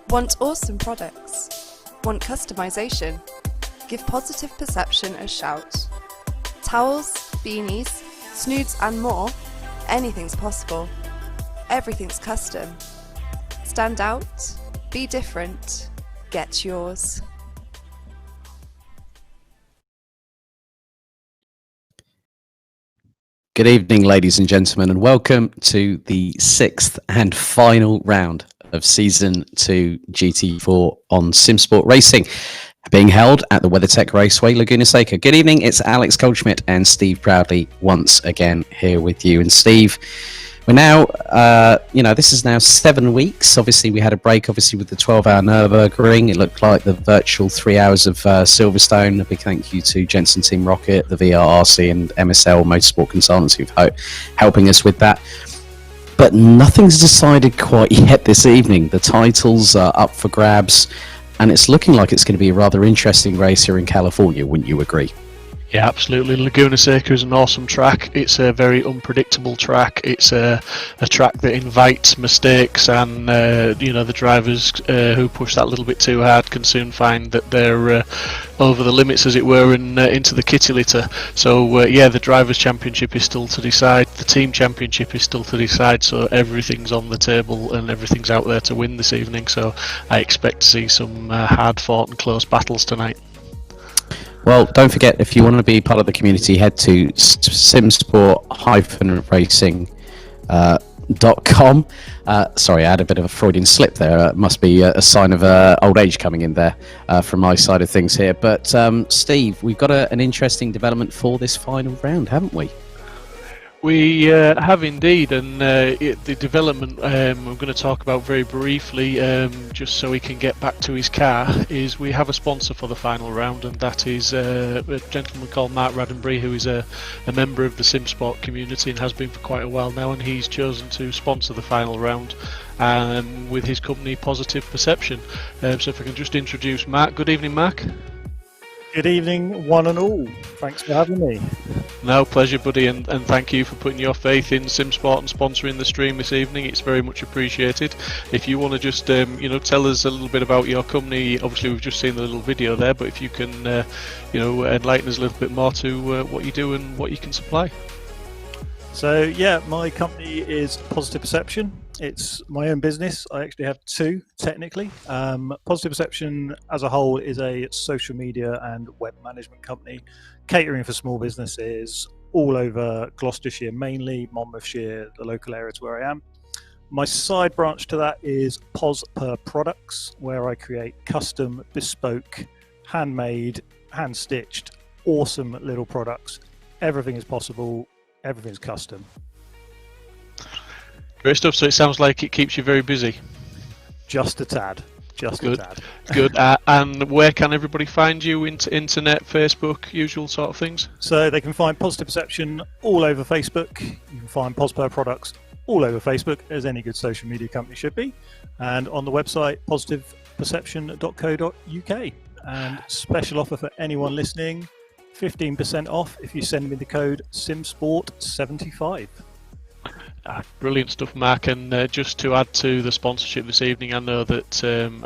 Want awesome products? Want customization? Give Positive Perception a shout. Towels, beanies, snoods and more? Anything's possible. Everything's custom. Stand out, be different, get yours. Good evening, ladies and gentlemen, and welcome to the 6th and final round of Season 2 GT4 on Simsport Racing, being held at the WeatherTech Raceway, Laguna, Seca. Good evening, it's Alex Goldschmidt and Steve Proudley once again here with you. And Steve, we're now, this is now 7 weeks. Obviously, we had a break, with the 12-hour Nürburgring. It looked like the virtual 3 hours of Silverstone. A big thank you to Jensen Team Rocket, the VRRC and MSL Motorsport Consultants who've helping us with that. But nothing's decided quite yet this evening. The titles are up for grabs, and it's looking like it's going to be a rather interesting race here in California, wouldn't you agree? Yeah, absolutely. Laguna Seca is an awesome track. It's a very unpredictable track. It's a track that invites mistakes, and the drivers who push that little bit too hard can soon find that they're over the limits, as it were, and into the kitty litter. So the drivers' championship is still to decide. The team championship is still to decide. So everything's on the table and everything's out there to win this evening. So I expect to see some hard-fought and close battles tonight. Well, don't forget, if you want to be part of the community, head to simsport-racing.com. Sorry, I had a bit of a Freudian slip there. It must be a sign of old age coming in there from my side of things here. But Steve, we've got an interesting development for this final round, haven't we? We have indeed, and the development I'm going to talk about very briefly, just so he can get back to his car, is we have a sponsor for the final round, and that is a gentleman called Mark Radenbury, who is a member of the Simsport community and has been for quite a while now, and he's chosen to sponsor the final round with his company Positive Perception. So if I can just introduce Mark. Good evening, Mark. Good evening, one and all. Thanks for having me. No, pleasure, buddy, and thank you for putting your faith in Simsport and sponsoring the stream this evening. It's very much appreciated. If you want to just, tell us a little bit about your company. Obviously, we've just seen the little video there, but if you can, enlighten us a little bit more to what you do and what you can supply. So, yeah, my company is Positive Perception. It's my own business. I actually have two, technically. Positive Perception as a whole is a social media and web management company catering for small businesses all over Gloucestershire, mainly Monmouthshire, the local areas where I am. My side branch to that is PosPer Products, where I create custom, bespoke, handmade, hand-stitched, awesome little products. Everything is possible. Everything's custom. Great stuff. So it sounds like it keeps you very busy. Just a tad. Just Good. a tad. Good. And where can everybody find you? Internet, Facebook, usual sort of things? So they can find Positive Perception all over Facebook. You can find PosPer Products all over Facebook, as any good social media company should be. And on the website, positiveperception.co.uk. And special offer for anyone listening, 15% off if you send me the code SIMSPORT75. Brilliant stuff, Mark. And just to add to the sponsorship this evening, I know that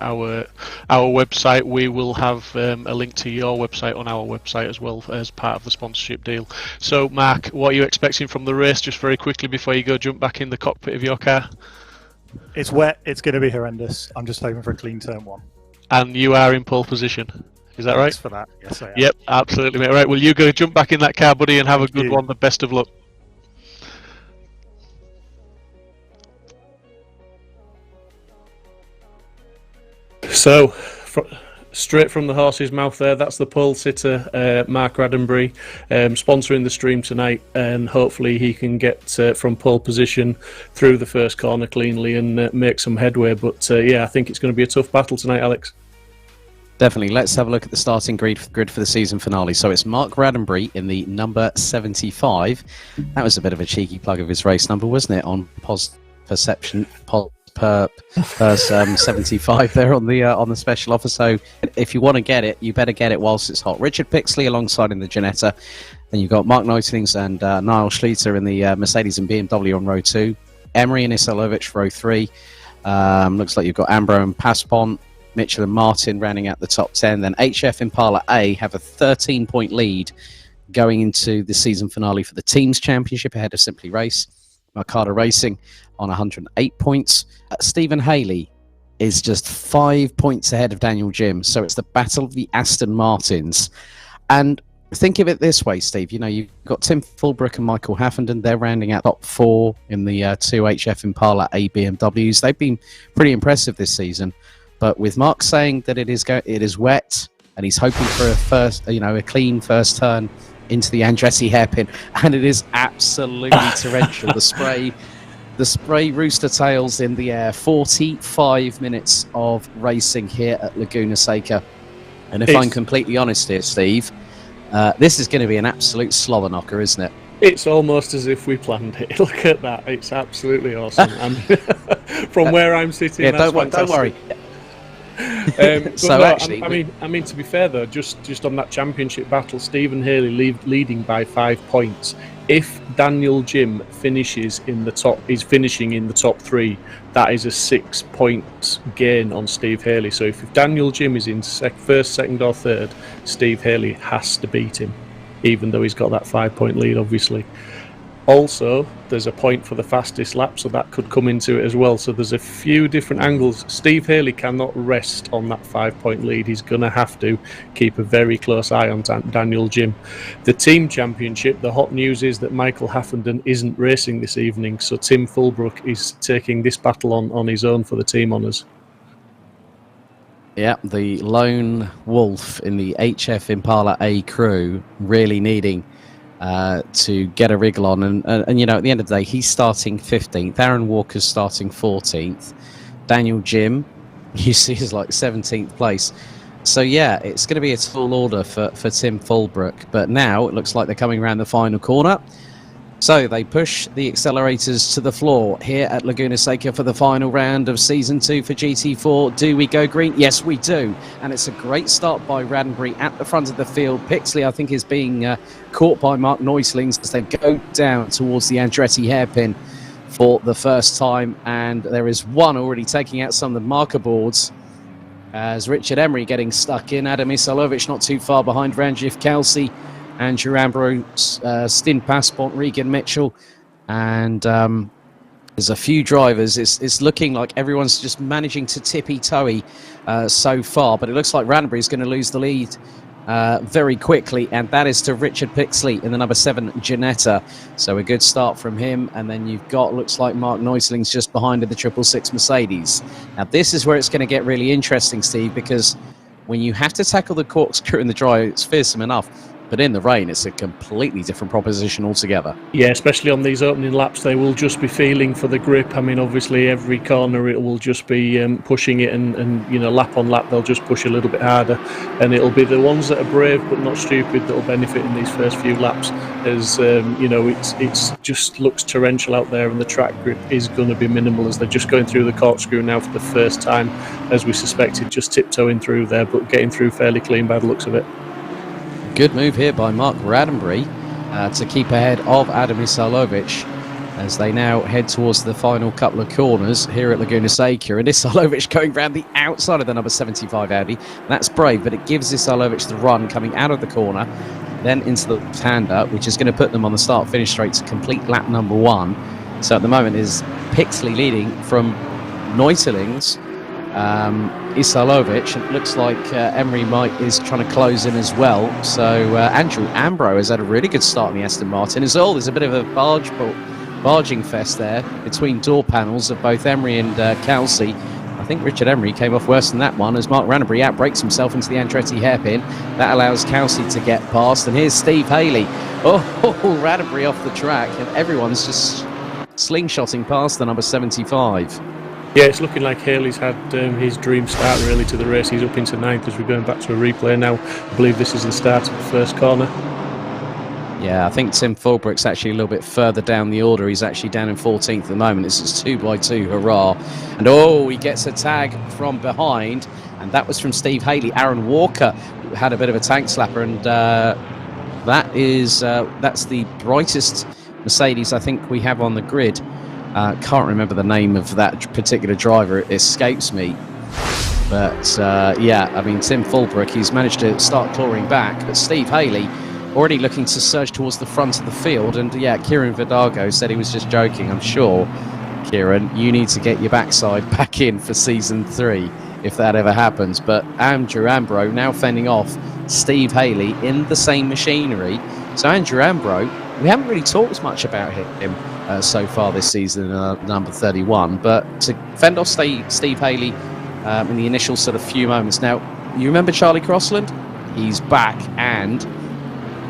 our website, we will have a link to your website on our website as well as part of the sponsorship deal. So, Mark, what are you expecting from the race, just very quickly before you go jump back in the cockpit of your car? It's wet. It's going to be horrendous. I'm just hoping for a clean turn one. And you are in pole position. Is that right? Thanks for that. Yes, I am. Yep, absolutely, mate. Right, well, you go jump back in that car, buddy, and have a good one. The best of luck. So, straight from the horse's mouth there, that's the pole sitter, Mark Radenbury, sponsoring the stream tonight, and hopefully he can get from pole position through the first corner cleanly and make some headway. But I think it's going to be a tough battle tonight, Alex. Definitely. Let's have a look at the starting grid for the season finale. So it's Mark Radenbury in the number 75. That was a bit of a cheeky plug of his race number, wasn't it? On Perception, 75 there on the special offer. So if you want to get it, you better get it whilst it's hot. Richard Pixley alongside in the Ginetta. Then you've got Mark Neutlings and Niall Schlitter in the Mercedes and BMW on row 2. Emery and Isilovic row 3. Looks like you've got Ambro and Paspont, Mitchell and Martin rounding out the top 10. Then HF Impala A have a 13-point lead going into the season finale for the Teams Championship ahead of Simply Race. Mercado Racing on 108 points. Stephen Haley is just 5 points ahead of Daniel Jim. So it's the battle of the Aston Martins. And think of it this way, Steve. You know, you've got Tim Fulbrook and Michael Haffenden. They're rounding out top 4 in the 2 HF Impala A BMWs. They've been pretty impressive this season. But with Mark saying that it is wet and he's hoping for a clean first turn into the Andretti hairpin, and it is absolutely torrential. The spray rooster tails in the air. 45 minutes of racing here at Laguna Seca. And if I'm completely honest here, Steve, this is going to be an absolute slobber knocker, isn't it? It's almost as if we planned it. Look at that. It's absolutely awesome. And from where I'm sitting, don't worry. I mean, to be fair though, just on that championship battle, Stephen Haley leading by 5 points. If Daniel Jim finishing in the top 3, that is a 6 points gain on Steve Haley. So if Daniel Jim is in first, second, or third, Steve Haley has to beat him, even though he's got that 5 point lead, obviously. Also, there's a point for the fastest lap, so that could come into it as well. So there's a few different angles. Steve Haley cannot rest on that 5 point lead. He's going to have to keep a very close eye on Daniel Jim. The team championship, the hot news is that Michael Haffenden isn't racing this evening, so Tim Fulbrook is taking this battle on his own for the team honours. Yeah, the lone wolf in the HF Impala A crew really needing to get a wriggle on, and you know, at the end of the day, he's starting 15th. Aaron Walker's starting 14th. Daniel Jim, you see, is like 17th place. So yeah, it's going to be a tall order for Tim Fulbrook. But now it looks like they're coming around the final corner. So they push the accelerators to the floor here at Laguna Seca for the final round of Season 2 for GT4. Do we go green? Yes, we do. And it's a great start by Radenbury at the front of the field. Pixley, I think, is being caught by Mark Neuslings as they go down towards the Andretti hairpin for the first time. And there is one already taking out some of the marker boards as Richard Emery getting stuck in. Adam Isalovic not too far behind. Ranjith Kelsey, Andrew Ambrose, Stin Paspont, Reagan Mitchell, and there's a few drivers. It's looking like everyone's just managing to tippy-toey so far, but it looks like Radenbury is going to lose the lead very quickly, and that is to Richard Pixley in the number 7 Ginetta. So a good start from him, and then you've got, looks like Mark Neusling's just behind in the 666 Mercedes. Now this is where it's going to get really interesting, Steve, because when you have to tackle the corkscrew in the dry, it's fearsome enough. But in the rain, it's a completely different proposition altogether. Yeah, especially on these opening laps, they will just be feeling for the grip. I mean, obviously, every corner it will just be pushing it, and you know, lap on lap, they'll just push a little bit harder. And it'll be the ones that are brave but not stupid that will benefit in these first few laps. As you know, it's just looks torrential out there, and the track grip is going to be minimal as they're just going through the corkscrew now for the first time, as we suspected, just tiptoeing through there, but getting through fairly clean by the looks of it. Good move here by Mark Radenbury to keep ahead of Adam Isalovic as they now head towards the final couple of corners here at Laguna Seca. And Isalovic going round the outside of the number 75 Audi. That's brave, but it gives Isalovic the run coming out of the corner, then into the left-hander, which is going to put them on the start-finish straight to complete lap number 1. So at the moment is Pixley leading from Neuselings. Isalovic, and it looks like Emery is trying to close in as well. So Andrew Ambro has had a really good start in the Aston Martin as well. There's a bit of a barging fest there between door panels of both Emery and Kelsey. I think Richard Emery came off worse than that one as Mark Radenbury outbrakes himself into the Andretti hairpin. That allows Kelsey to get past, and here's Steve Haley. Oh, Radenbury off the track, and everyone's just slingshotting past the number 75. Yeah, it's looking like Haley's had his dream start really to the race. He's up into 9th as we're going back to a replay now. I believe this is the start of the first corner. Yeah, I think Tim Fulbrook's actually a little bit further down the order. He's actually down in 14th at the moment. This is 2x2, hurrah. And he gets a tag from behind, and that was from Steve Haley. Aaron Walker had a bit of a tank slapper, and that's the brightest Mercedes I think we have on the grid. Can't remember the name of that particular driver. It escapes me. But yeah, I mean, Tim Fulbrook, he's managed to start clawing back. But Steve Haley already looking to surge towards the front of the field. And yeah, Kieran Vidago said he was just joking. I'm sure, Kieran, you need to get your backside back in for season 3 if that ever happens. But Andrew Ambro now fending off Steve Haley in the same machinery. So Andrew Ambro, we haven't really talked much about him so far this season, number 31. But to fend off Steve Haley in the initial sort of few moments. Now, you remember Charlie Crossland? He's back and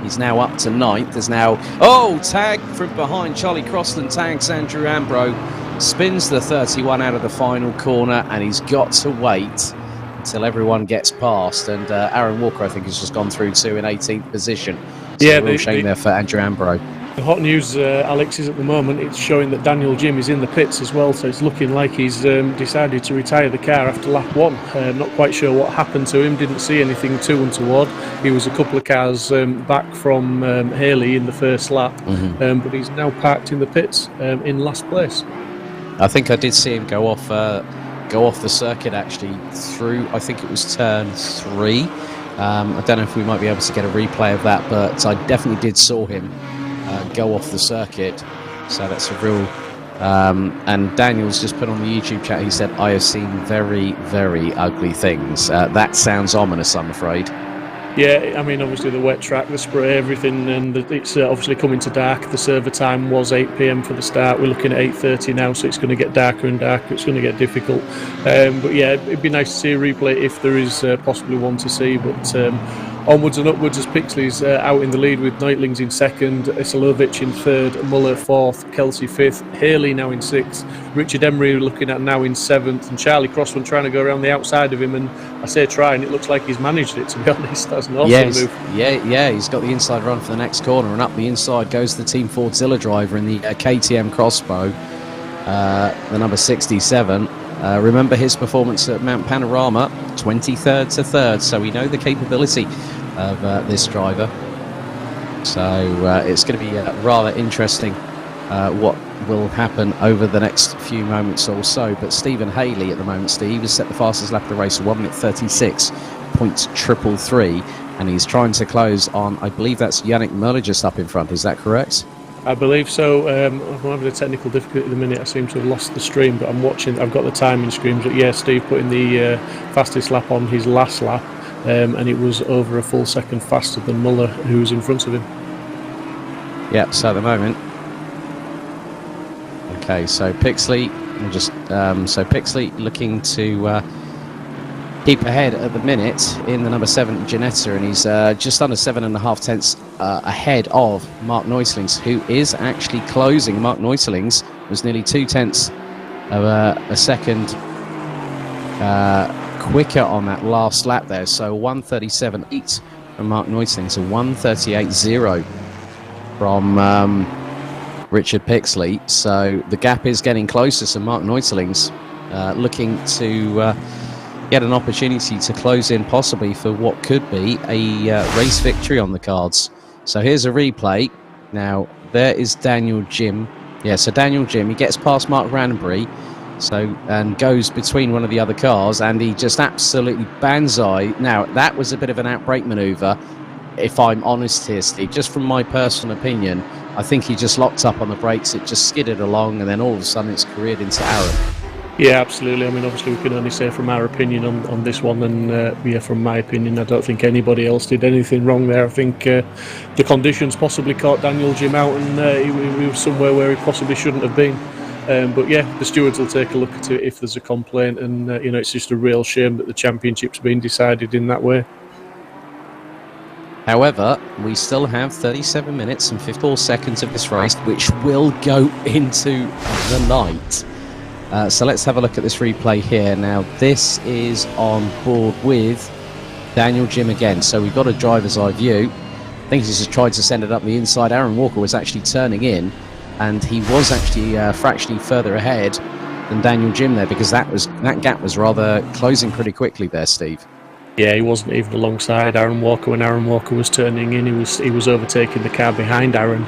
he's now up to 9th. There's now, tag from behind. Charlie Crossland tags Andrew Ambro, spins the 31 out of the final corner, and he's got to wait until everyone gets past. And Aaron Walker, I think, has just gone through in 18th position. So yeah, real shame there for Andrew Ambro. The hot news, Alex, is at the moment it's showing that Daniel Jim is in the pits as well, so it's looking like he's decided to retire the car after lap 1. Not quite sure what happened to him, didn't see anything too untoward. He was a couple of cars back from Haley in the first lap, but he's now parked in the pits in last place. I think I did see him go off the circuit actually through, I think it was turn 3. I don't know if we might be able to get a replay of that, but I definitely did saw him go off the circuit. So that's a real... and Daniel's just put on the YouTube chat, he said, I have seen very, very ugly things. That sounds ominous, I'm afraid. Yeah, I mean, obviously the wet track, the spray, everything, and it's obviously coming to dark. The server time was 8 p.m. for the start. We're looking at 8:30 now, so it's going to get darker and darker. It's going to get difficult. But yeah, it'd be nice to see a replay if there is possibly one to see. But onwards and upwards as Pixley's out in the lead with Knightlings in second, Isilovic in third, Muller fourth, Kelsey fifth, Haley now in sixth, Richard Emery looking at now in seventh, and Charlie Crossland trying to go around the outside of him. And I say trying, it looks like he's managed it, to be honest. That's an awesome move. Yeah, he's got the inside run for the next corner, and up the inside goes the Team Fordzilla driver in the KTM Crossbow, the number 67. Remember his performance at Mount Panorama, 23rd to 3rd, so we know the capability of this driver. So it's going to be rather interesting what will happen over the next few moments or so. But Stephen Haley at the moment, Steve, has set the fastest lap of the race, 1 minute 36.333, and he's trying to close on, I believe that's Yannick Möller just up in front, is that correct? I believe so. I'm having a technical difficulty at the minute. I seem to have lost the stream, but I'm watching. I've got the timing screens. But yeah, Steve putting the fastest lap on his last lap, and it was over a full second faster than Muller, who was in front of him. Yeah. So at the moment, okay. So Pixley, Pixley looking to keep ahead at the minute in the number 7 Ginetta, and he's just under 7.5 tenths ahead of Mark Neuslings, who is actually closing. Mark Neuslings was nearly 2 tenths of a second quicker on that last lap there. So 1:37.8 from Mark Neuslings, so 1:38.0 from Richard Pixley. So the gap is getting closer. So Mark Neuslings looking to get an opportunity to close in possibly for what could be a race victory on the cards. So here's a replay. Now there is Daniel Jim. Yeah, so Daniel Jim, he gets past Mark Radenbury, and goes between one of the other cars, and he just absolutely banzai. Now that was a bit of an outbrake manoeuvre, if I'm honest here, Steve. Just from my personal opinion, I think he just locked up on the brakes. It just skidded along, and then all of a sudden it's careered into Aaron. Yeah, absolutely. I mean, obviously we can only say from our opinion on this one, and yeah, from my opinion, I don't think anybody else did anything wrong there. I think the conditions possibly caught Daniel Jim out, and he was somewhere where he possibly shouldn't have been. But yeah, the stewards will take a look at it if there's a complaint, and you know, it's just a real shame that the championship's been decided in that way. However, we still have 37 minutes and 54 seconds of this race, which will go into the night. So let's have a look at this replay here. Now, this is on board with Daniel Jim again. So we've got a driver's eye view. I think he's just tried to send it up the inside. Aaron Walker was actually turning in, and he was actually fractionally further ahead than Daniel Jim there, because that gap was rather closing pretty quickly there, Steve. Yeah, he wasn't even alongside Aaron Walker when Aaron Walker was turning in. He was overtaking the car behind Aaron,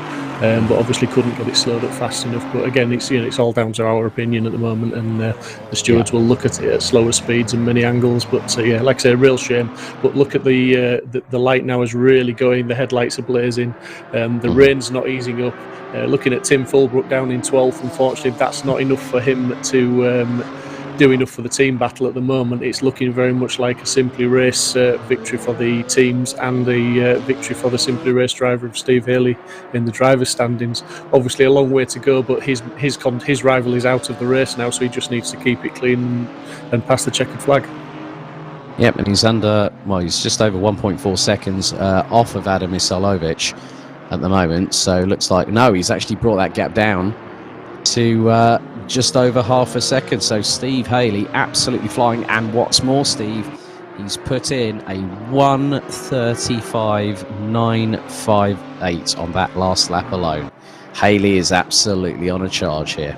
but obviously couldn't get it slowed up fast enough. But again, it's all down to our opinion at the moment, and the stewards will look at it at slower speeds and many angles. But yeah, like I say, a real shame. But look at the light now is really going. The headlights are blazing. The rain's not easing up. Looking at Tim Fulbrook down in 12th, unfortunately, that's not enough for him to do enough for the team battle at the moment. It's looking very much like a Simply Race victory for the teams and the victory for the Simply Race driver of Steve Haley in the driver's standings. Obviously a long way to go, but his rival is out of the race now, so he just needs to keep it clean and pass the checkered flag. Yep, and he's just over 1.4 seconds off of Adam Isalovic at the moment, so looks like he's actually brought that gap down to just over half a second. So Steve Haley absolutely flying, and what's more, Steve, he's put in a 1:35.958 on that last lap alone. Haley is absolutely on a charge here.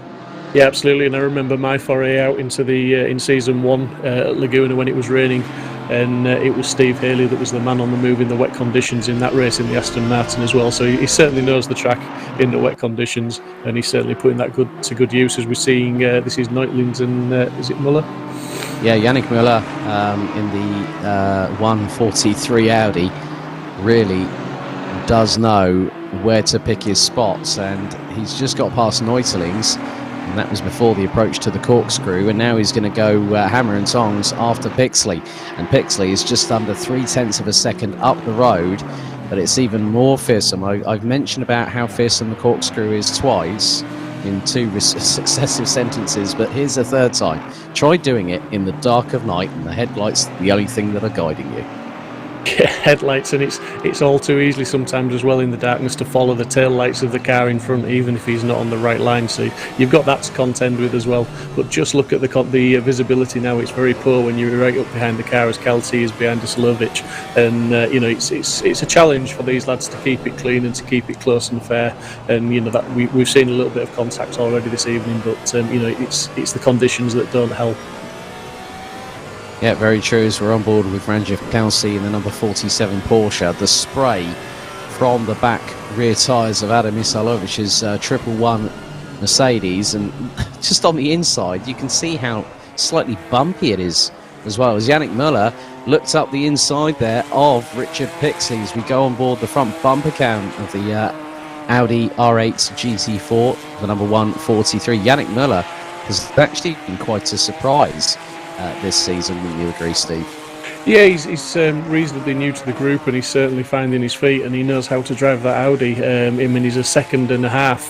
Yeah, absolutely. And I remember my foray out into the in season 1 at Laguna when it was raining, and it was Steve Haley that was the man on the move in the wet conditions in that race in the Aston Martin as well. So he certainly knows the track in the wet conditions, and he's certainly putting that to good use, as we're seeing. This is Neutlings and is it Muller? Yeah, Yannick Muller in the 143 Audi really does know where to pick his spots, and he's just got past Neutlings. And that was before the approach to the corkscrew, and now he's going to go hammer and tongs after Pixley, and Pixley is just under 0.3 of a second up the road, but it's even more fearsome. I've mentioned about how fearsome the corkscrew is twice in 2 successive sentences, but here's a third time. Try doing it in the dark of night, and the headlights are the only thing that are guiding you. Headlights, and it's all too easily sometimes as well in the darkness to follow the tail lights of the car in front, even if he's not on the right line. So you've got that to contend with as well. But just look at the visibility now. It's very poor when you're right up behind the car, as Kelty is behind Isalovic, and it's a challenge for these lads to keep it clean and to keep it close and fair. And that we've seen a little bit of contact already this evening, but it's the conditions that don't help. Yeah, very true. As we're on board with Ranjit Kelsey in the number 47 Porsche, the spray from the back rear tyres of Adam Isalovic's 111 Mercedes, and just on the inside you can see how slightly bumpy it is as well. As Yannick Muller looked up the inside there of Richard Pixley as we go on board the front bumper count of the Audi R8 GT4, the number 143. Yannick Muller has actually been quite a surprise this season, wouldn't you agree, Steve? Yeah, he's reasonably new to the group, and he's certainly finding his feet, and he knows how to drive that Audi. He's a second and a half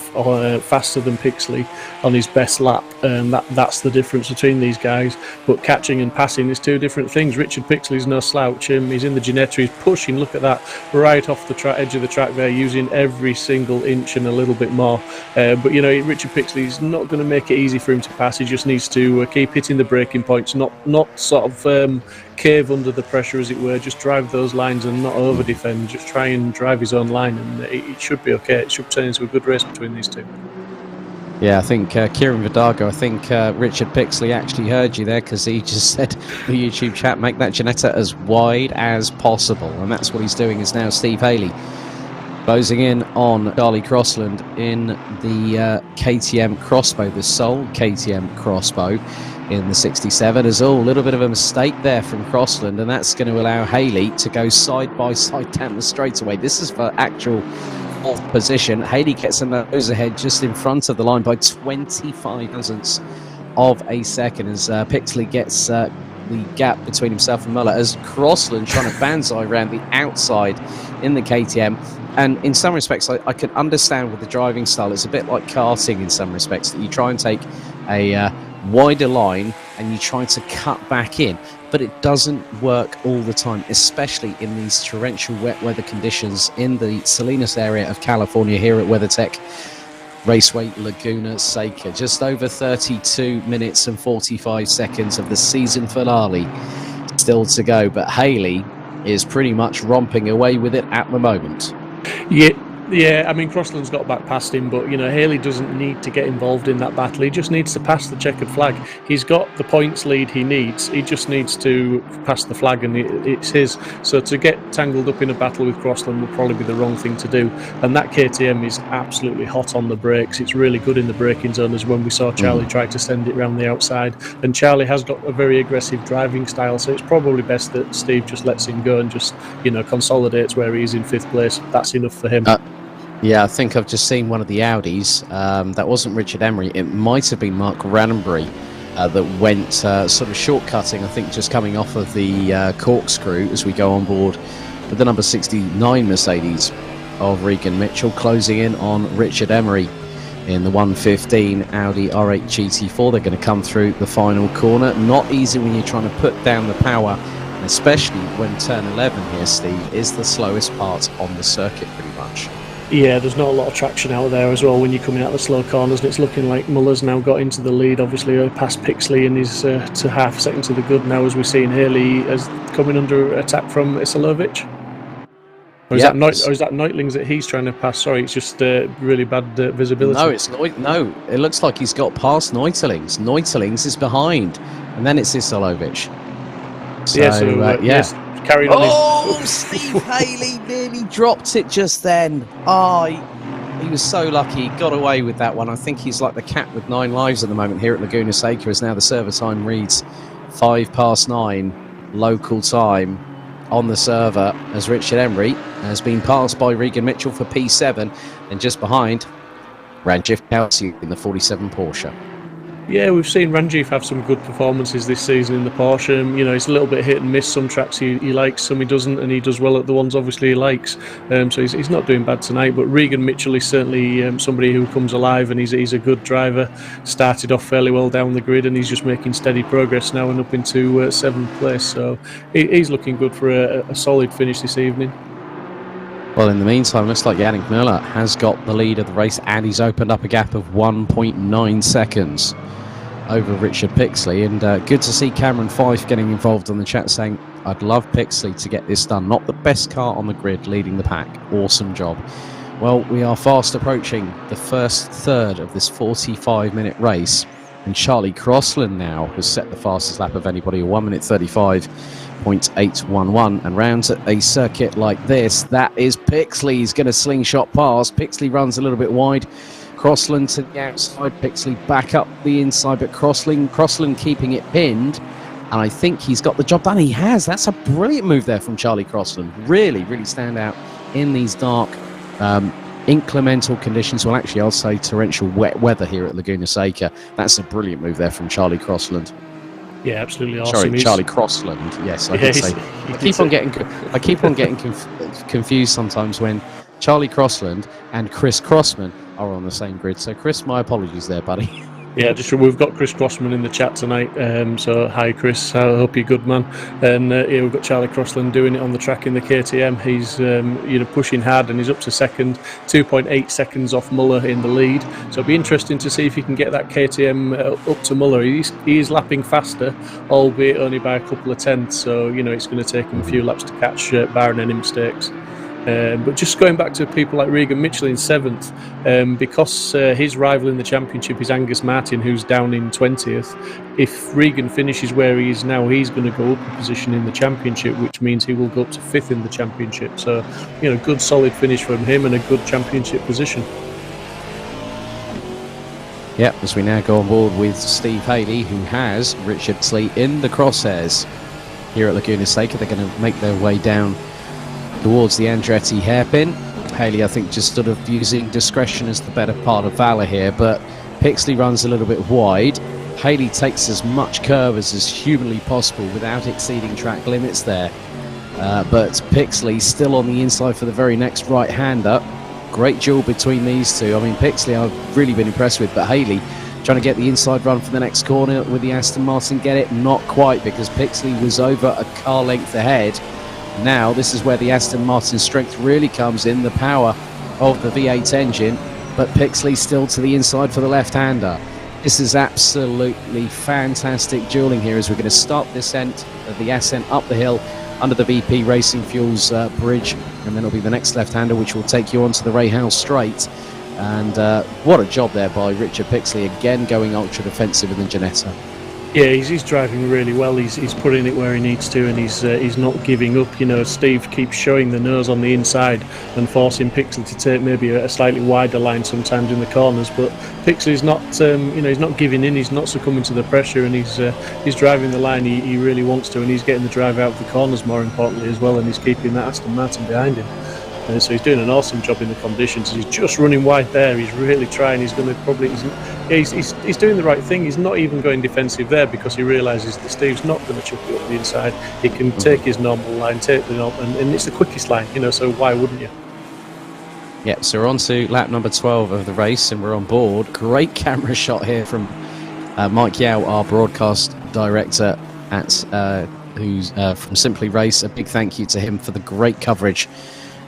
faster than Pixley on his best lap. That's the difference between these guys. But catching and passing is 2 different things. Richard Pixley's no slouch. He's in the Ginetta, he's pushing, look at that, right off the edge of the track there, using every single inch and a little bit more. But Richard Pixley's not going to make it easy for him to pass. He just needs to keep hitting the braking points, not sort of cave under the pressure, as it were. Just drive those lines and not over defend. Just try and drive his own line, and it should be okay. It should turn into a good race between these 2. Yeah, I think Kieran Vidago, Richard Pixley actually heard you there, because he just said the YouTube chat, make that Ginetta as wide as possible, and that's what he's doing. Is now Steve Haley closing in on Charlie Crossland in the KTM Crossbow, the sole KTM Crossbow in the 67. As a little bit of a mistake there from Crossland, and that's going to allow Haley to go side by side down the straightaway. This is for actual 4th position. Haley gets a nose ahead just in front of the line by 25 thousandths of a second, as Pixley gets the gap between himself and Muller, as Crossland trying to banzai around the outside in the KTM. And in some respects, I can understand with the driving style, it's a bit like karting in some respects, that you try and take a wider line and you try to cut back in, but it doesn't work all the time, especially in these torrential wet weather conditions in the Salinas area of California here at WeatherTech Raceway Laguna Seca. Just over 32 minutes and 45 seconds of the season finale still to go, but Haley is pretty much romping away with it at the moment. Yeah, Yeah, I mean, Crossland's got back past him, but, Haley doesn't need to get involved in that battle. He just needs to pass the checkered flag. He's got the points lead he needs. He just needs to pass the flag, and it's his. So to get tangled up in a battle with Crossland would probably be the wrong thing to do. And that KTM is absolutely hot on the brakes. It's really good in the braking zone, as when we saw Charlie try to send it round the outside. And Charlie has got a very aggressive driving style, so it's probably best that Steve just lets him go and just, consolidates where he is in 5th place. That's enough for him. Yeah, I think I've just seen one of the Audis. That wasn't Richard Emery. It might have been Mark Radenbury that went sort of shortcutting, I think, just coming off of the corkscrew as we go on board with the number 69 Mercedes of Reagan Mitchell, closing in on Richard Emery in the 115 Audi R8 GT4. They're going to come through the final corner. Not easy when you're trying to put down the power, and especially when turn 11 here, Steve, is the slowest part on the circuit pretty much. Yeah, there's not a lot of traction out there as well when you're coming out the slow corners, and it's looking like Muller's now got into the lead, obviously past Pixley, and is to half a second to the good now, as we're seeing Haley as coming under attack from Isilovic. Or is that Neutlings that he's trying to pass? Sorry, it's just really bad visibility. No, it's no. It looks like he's got past Neutlings. Neutlings is behind, and then it's Isilovic. So, yes, carrying on. Steve Haley nearly dropped it just then. He was so lucky. He got away with that one. I think he's like the cat with 9 lives at the moment here at Laguna Seca, as now the server time reads 9:05 local time on the server, as Richard Emery has been passed by Reagan Mitchell for P7, and just behind Ranjith Kelsey in the 47 Porsche. Yeah, we've seen Ranjith have some good performances this season in the Porsche. It's a little bit hit and miss. Some tracks he likes, some he doesn't, and he does well at the ones obviously he likes. So he's not doing bad tonight. But Reagan Mitchell is certainly somebody who comes alive, and he's a good driver. Started off fairly well down the grid, and he's just making steady progress now and up into 7th place. So he's looking good for a solid finish this evening. Well, in the meantime, looks like Yannick Müller has got the lead of the race, and he's opened up a gap of 1.9 seconds over Richard Pixley. And good to see Cameron Fife getting involved on the chat, saying, I'd love Pixley to get this done. Not the best car on the grid, leading the pack. Awesome job. Well, we are fast approaching the first third of this 45-minute race, and Charlie Crossland now has set the fastest lap of anybody, 1 minute 35.811. And round a circuit like this, that is Pixley. He's going to slingshot past. Pixley runs a little bit wide. Crossland to the outside, Pixley back up the inside, but Crossland keeping it pinned, and I think he's got the job done. He has. That's a brilliant move there from Charlie Crossland. Really, really stand out in these dark, inclemental conditions. Well, actually, I'll say torrential wet weather here at Laguna Seca. That's a brilliant move there from Charlie Crossland. Yeah, absolutely awesome. Sorry, Charlie Crossland. Yes, I did say. I keep on getting confused sometimes when Charlie Crossland and Chris Crossman are on the same grid. So, Chris, my apologies there, buddy. Yeah, we've got Chris Crossman in the chat tonight. So, hi, Chris. I hope you're good, man. And we've got Charlie Crossland doing it on the track in the KTM. He's pushing hard, and he's up to second, 2.8 seconds off Muller in the lead. So, it'll be interesting to see if he can get that KTM up to Muller. He is lapping faster, albeit only by a couple of tenths. So, it's going to take him a few laps to catch, barring any mistakes. But just going back to people like Reagan Mitchell in 7th, because his rival in the championship is Angus Martin, who's down in 20th. If Reagan finishes where he is now, he's going to go up a position in the championship, which means he will go up to 5th in the championship. So, good solid finish from him and a good championship position. Yep, as we now go on board with Steve Haley, who has Richard Pixley in the crosshairs here at Laguna Seca. They're going to make their way down towards the Andretti hairpin. Haley, I think, just sort of using discretion as the better part of valour here, but Pixley runs a little bit wide. Haley takes as much curve as is humanly possible without exceeding track limits there. But Pixley still on the inside for the very next right-hander. Great duel between these two. I mean, Pixley I've really been impressed with, but Haley trying to get the inside run for the next corner with the Aston Martin. Get it? Not quite, because Pixley was over a car length ahead. Now, this is where the Aston Martin strength really comes in, the power of the V8 engine, but Pixley still to the inside for the left-hander. This is absolutely fantastic dueling here as we're going to start the ascent up the hill under the VP Racing Fuels bridge, and then it'll be the next left-hander which will take you onto the Ray House straight. And what a job there by Richard Pixley, again going ultra defensive in the Ginetta. Yeah, he's driving really well. He's putting it where he needs to, and he's not giving up. You know, Steve keeps showing the nose on the inside and forcing Pixley to take maybe a slightly wider line sometimes in the corners. But Pixley's not, he's not giving in. He's not succumbing to the pressure, and he's driving the line he really wants to, and he's getting the drive out of the corners more importantly as well, and he's keeping that Aston Martin behind him. So he's doing an awesome job in the conditions. He's just running wide there. He's really trying. He's going to probably. He's doing the right thing. He's not even going defensive there because he realises that Steve's not going to chuck it up the inside. He can take his normal line, take the normal, and it's the quickest line. So why wouldn't you? Yeah. So we're on to lap number 12 of the race, and we're on board. Great camera shot here from Mike Yao, our broadcast director at who's from Simply Race. A big thank you to him for the great coverage,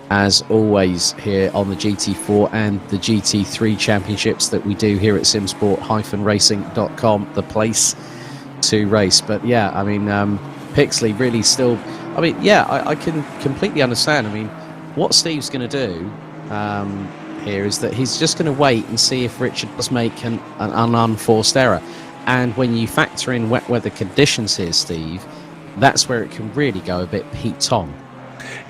as always, here on the GT4 and the GT3 championships that we do here at simsport-racing.com, the place to race. But yeah, I mean, Pixley really still, I mean, yeah, I can completely understand. I mean, what Steve's going to do here is that he's just going to wait and see if Richard does make an unforced error. And when you factor in wet weather conditions here, Steve, that's where it can really go a bit Pete Tong.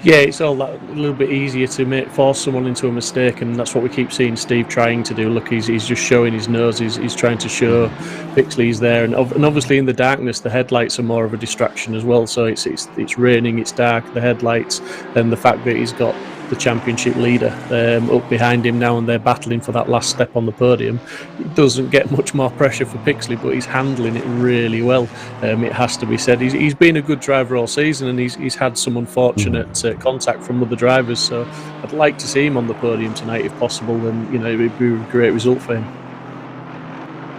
Yeah, it's all that a little bit easier to force someone into a mistake, and that's what we keep seeing Steve trying to do. Look, he's just showing his nose. He's trying to show Pixley's there, and obviously in the darkness, the headlights are more of a distraction as well. So it's raining, it's dark, the headlights, and the fact that he's got the championship leader up behind him now, and they're battling for that last step on the podium. It doesn't get much more pressure for Pixley, but he's handling it really well. It has to be said. He's been a good driver all season, and he's had some unfortunate contact from other drivers. So I'd like to see him on the podium tonight if possible, and it would be a great result for him.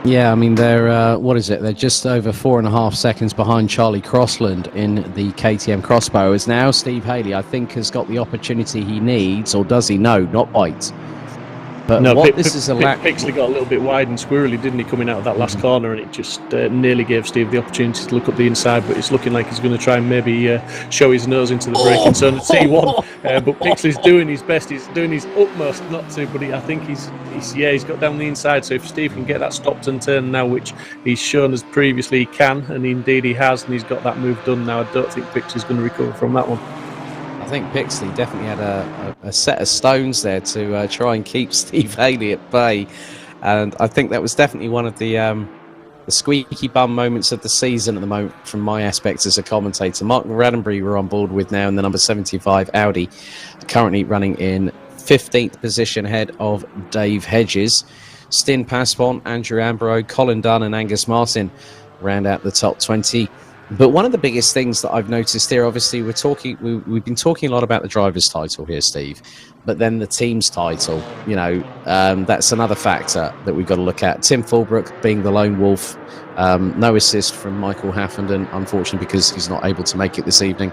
Yeah, I mean, they're, what is it? They're just over 4.5 seconds behind Charlie Crossland in the KTM Crossbow. As now Steve Haley, I think, has got the opportunity he needs, or does he? No, not quite. But no, Pixley got a little bit wide and squirrely, didn't he, coming out of that last corner, and it just nearly gave Steve the opportunity to look up the inside, but it's looking like he's going to try and maybe show his nose into the braking zone at T1. But Pixley's doing his best, he's doing his utmost not to, but I think he's got down the inside, so if Steve can get that stopped and turn now, which he's shown as previously he can, and indeed he has, and he's got that move done now, I don't think Pixley's going to recover from that one. I think Pixley definitely had a set of stones there to try and keep Steve Haley at bay, and I think that was definitely one of the squeaky bum moments of the season at the moment from my aspect as a commentator. Mark Radenbury we're on board with now in the number 75 Audi, currently running in 15th position ahead of Dave Hedges. Stin Paspon, Andrew Ambro, Colin Dunn and Angus Martin round out the top 20. But one of the biggest things that I've noticed here, obviously, we've been talking a lot about the driver's title here, Steve, but then the team's title, that's another factor that we've got to look at. Tim Fulbrook being the lone wolf, no assist from Michael Haffenden, unfortunately, because he's not able to make it this evening.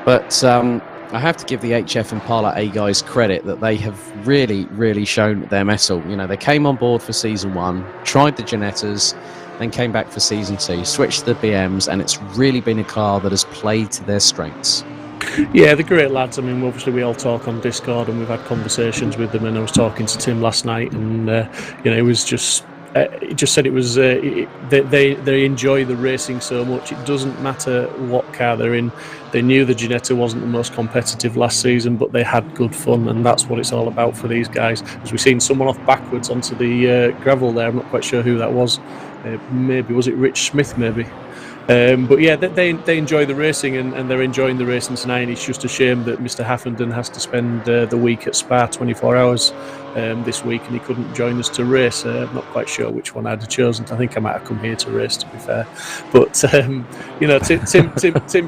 But I have to give the HF Impala A guys credit that they have really, really shown their mettle. They came on board for season 1, tried the Ginettas, then came back for season 2, switched to the BMs, and it's really been a car that has played to their strengths. Yeah, they're great lads. I mean, obviously we all talk on Discord and we've had conversations with them, and I was talking to Tim last night, and it was just he just said it was they enjoy the racing so much. It doesn't matter what car they're in. They knew the Ginetta wasn't the most competitive last season, but they had good fun, and that's what it's all about for these guys. As we've seen someone off backwards onto the gravel there, I'm not quite sure who that was. Maybe was it Rich Smith? Maybe. But yeah, they enjoy the racing, and they're enjoying the racing tonight. And it's just a shame that Mr. Haffenden has to spend the week at Spa, 24 hours this week, and he couldn't join us to race. I'm not quite sure which one I'd have chosen. I think I might have come here to race, to be fair. But Tim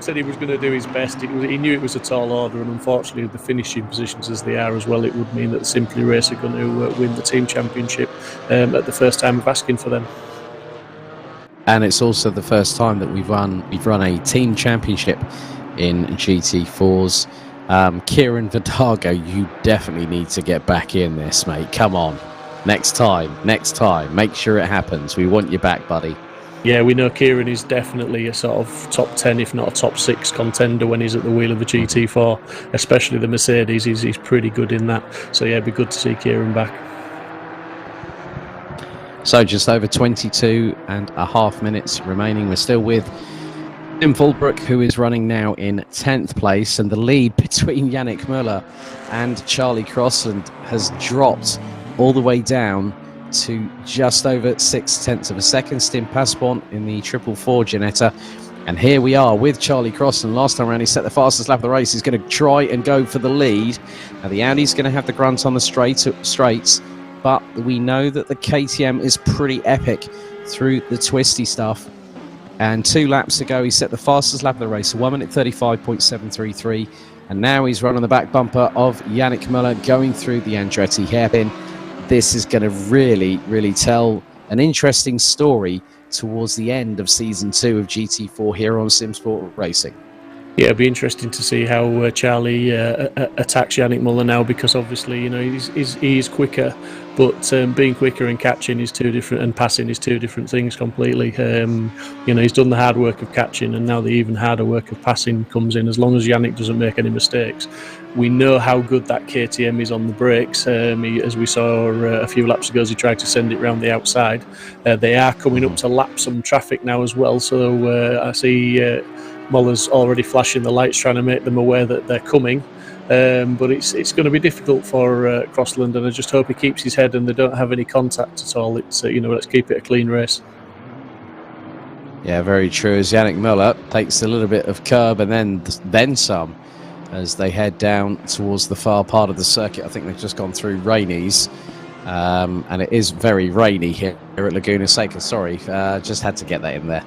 said he was going to do his best. He knew it was a tall order, and unfortunately, the finishing positions as they are as well, it would mean that the Simply Race are going to win the team championship at the first time of asking for them. And it's also the first time that we've run a team championship in GT4s. Kieran Vidago, you definitely need to get back in this, mate. Come on. Next time. Make sure it happens. We want you back, buddy. Yeah, we know Kieran is definitely a sort of top 10, if not a top 6 contender when he's at the wheel of the GT4, especially the Mercedes. He's pretty good in that. So yeah, it'd be good to see Kieran back. So just over 22 and a half minutes remaining. We're still with Tim Fulbrook, who is running now in 10th place, and the lead between Yannick Müller and Charlie Crossland has dropped all the way down to just over 0.6 of a second. Stim Passpont in the 444 Ginetta. And here we are with Charlie Crossland. Last time around, he set the fastest lap of the race. He's going to try and go for the lead. Now, the Audi's going to have the grunt on the straights, but we know that the KTM is pretty epic through the twisty stuff. And 2 laps ago, he set the fastest lap of the race, 1 minute 35.733. And now he's running the back bumper of Yannick Müller going through the Andretti hairpin. This is going to really, really tell an interesting story towards the end of Season 2 of GT4 here on Simsport Racing. Yeah, it'll be interesting to see how Charlie attacks Yannick Müller now, because obviously, you know, he is quicker, but being quicker and catching is 2 different, and passing is 2 different things completely. You know, he's done the hard work of catching, and now the even harder work of passing comes in. As long as Yannick doesn't make any mistakes, we know how good that KTM is on the brakes. As we saw a few laps ago, as he tried to send it round the outside. They are coming up to lap some traffic now as well, so I see Muller's already flashing the lights, trying to make them aware that they're coming. But it's going to be difficult for Crossland, and I just hope he keeps his head and they don't have any contact at all. It's you know, let's keep it a clean race. Yeah, very true. As Yannick Müller takes a little bit of curb and then some, as they head down towards the far part of the circuit. I think they've just gone through Rainey's, and it is very rainy here at Laguna Seca. Sorry, just had to get that in there.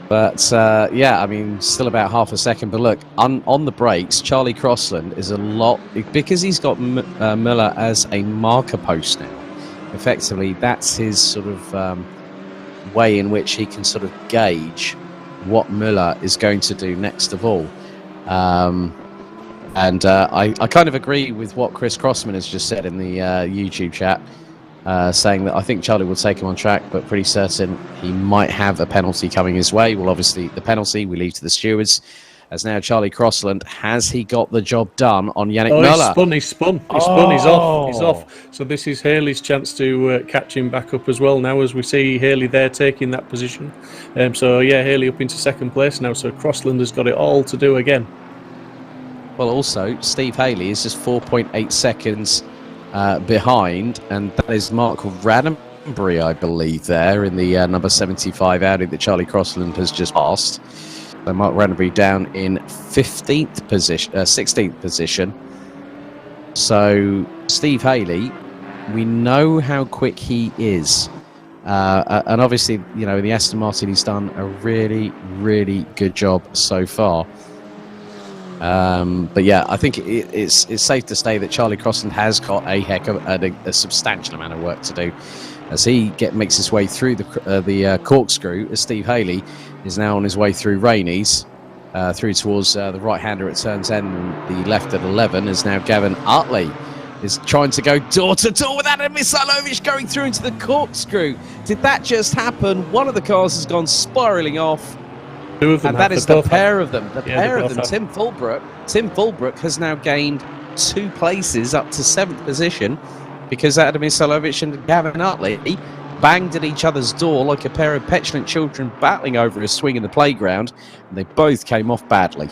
But yeah, I mean, still about half a second. But look, on the brakes, Charlie Crossland is a lot, because he's got Müller as a marker post now. Effectively, that's his sort of way in which he can sort of gauge what Müller is going to do next of all. And I kind of agree with what Chris Crossman has just said in the YouTube chat, saying that I think Charlie will take him on track, but pretty certain he might have a penalty coming his way. Well, obviously, the penalty we leave to the stewards. As now Charlie Crossland, has he got the job done on Yannick Müller? He's spun, he's off. So this is Haley's chance to catch him back up as well now, as we see Haley there taking that position. So yeah, Haley up into second place now, so Crossland has got it all to do again. Well, also, Steve Haley is just 4.8 seconds behind, and that is Mark Radenbury, I believe, there in the number 75 Audi that Charlie Crossland has just passed. So Mark Radenbury down in 16th position. So Steve Haley, we know how quick he is, and obviously, you know, in the Aston Martin, he's done a really, really good job so far. But yeah, I think it's safe to say that Charlie Crossland has got a substantial amount of work to do as he makes his way through the corkscrew, as Steve Haley is now on his way through Rainey's, through towards the right-hander at turn 10, and the left at 11, as now Gavin Utley is trying to go door-to-door with Adam Misalovic going through into the corkscrew. Did that just happen? One of the cars has gone spiralling off. Two of them, and that is the pair of them. Tim Fulbrook has now gained 2 places up to 7th position, because Adam Misalovic and Gavin Utley banged at each other's door like a pair of petulant children battling over a swing in the playground, and they both came off badly.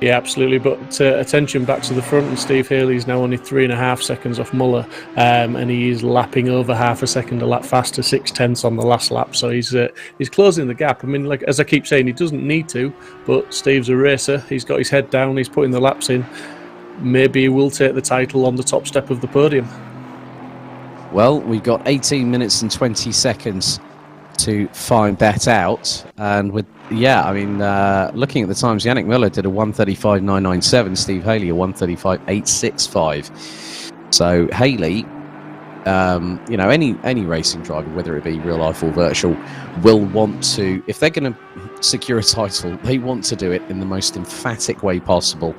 Yeah, absolutely. But attention back to the front, and Steve Haley's now only 3.5 seconds off Müller, and he is lapping over half a second a lap faster, 0.6 on the last lap. So he's closing the gap. I mean, like, as I keep saying, he doesn't need to, but Steve's a racer. He's got his head down. He's putting the laps in. Maybe he will take the title on the top step of the podium. Well, we've got 18 minutes and 20 seconds to find that out, and with I mean, looking at the times, Yannick Müller did a 1:35.997, Steve Haley a 1:35.865. So Haley, you know, any racing driver, whether it be real life or virtual, will want to, if they're going to secure a title, they want to do it in the most emphatic way possible.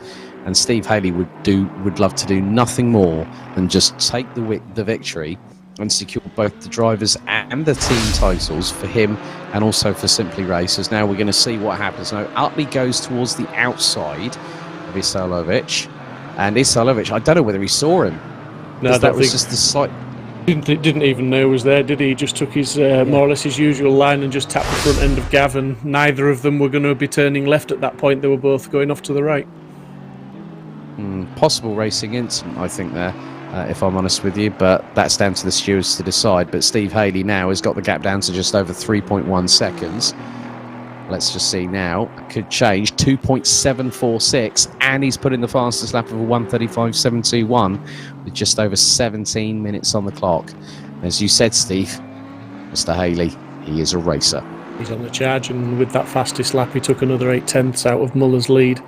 And Steve Haley would love to do nothing more than just take the victory and secured both the drivers and the team titles for him and also for Simply Racers. Now we're going to see what happens. Now Utley goes towards the outside of Isalovic, and Isalovic, I don't know whether he saw him. No, that was just the slight... Didn't even know he was there, did he? He just took his more or less his usual line and just tapped the front end of Gavin. Neither of them were going to be turning left at that point. They were both going off to the right. Possible racing incident, I think, there, if I'm honest with you, but that's down to the stewards to decide. But Steve Haley now has got the gap down to just over 3.1 seconds. Let's just see now. Could change. 2.746, and he's put in the fastest lap of a 1:35.721 with just over 17 minutes on the clock. As you said, Steve, Mr. Haley, he is a racer. He's on the charge, and with that fastest lap, he took another 8/10 out of Muller's lead.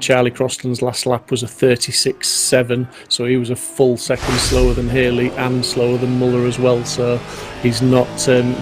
Charlie Croston's last lap was a 36.7, so he was a full second slower than Haley and slower than Muller as well. So he's not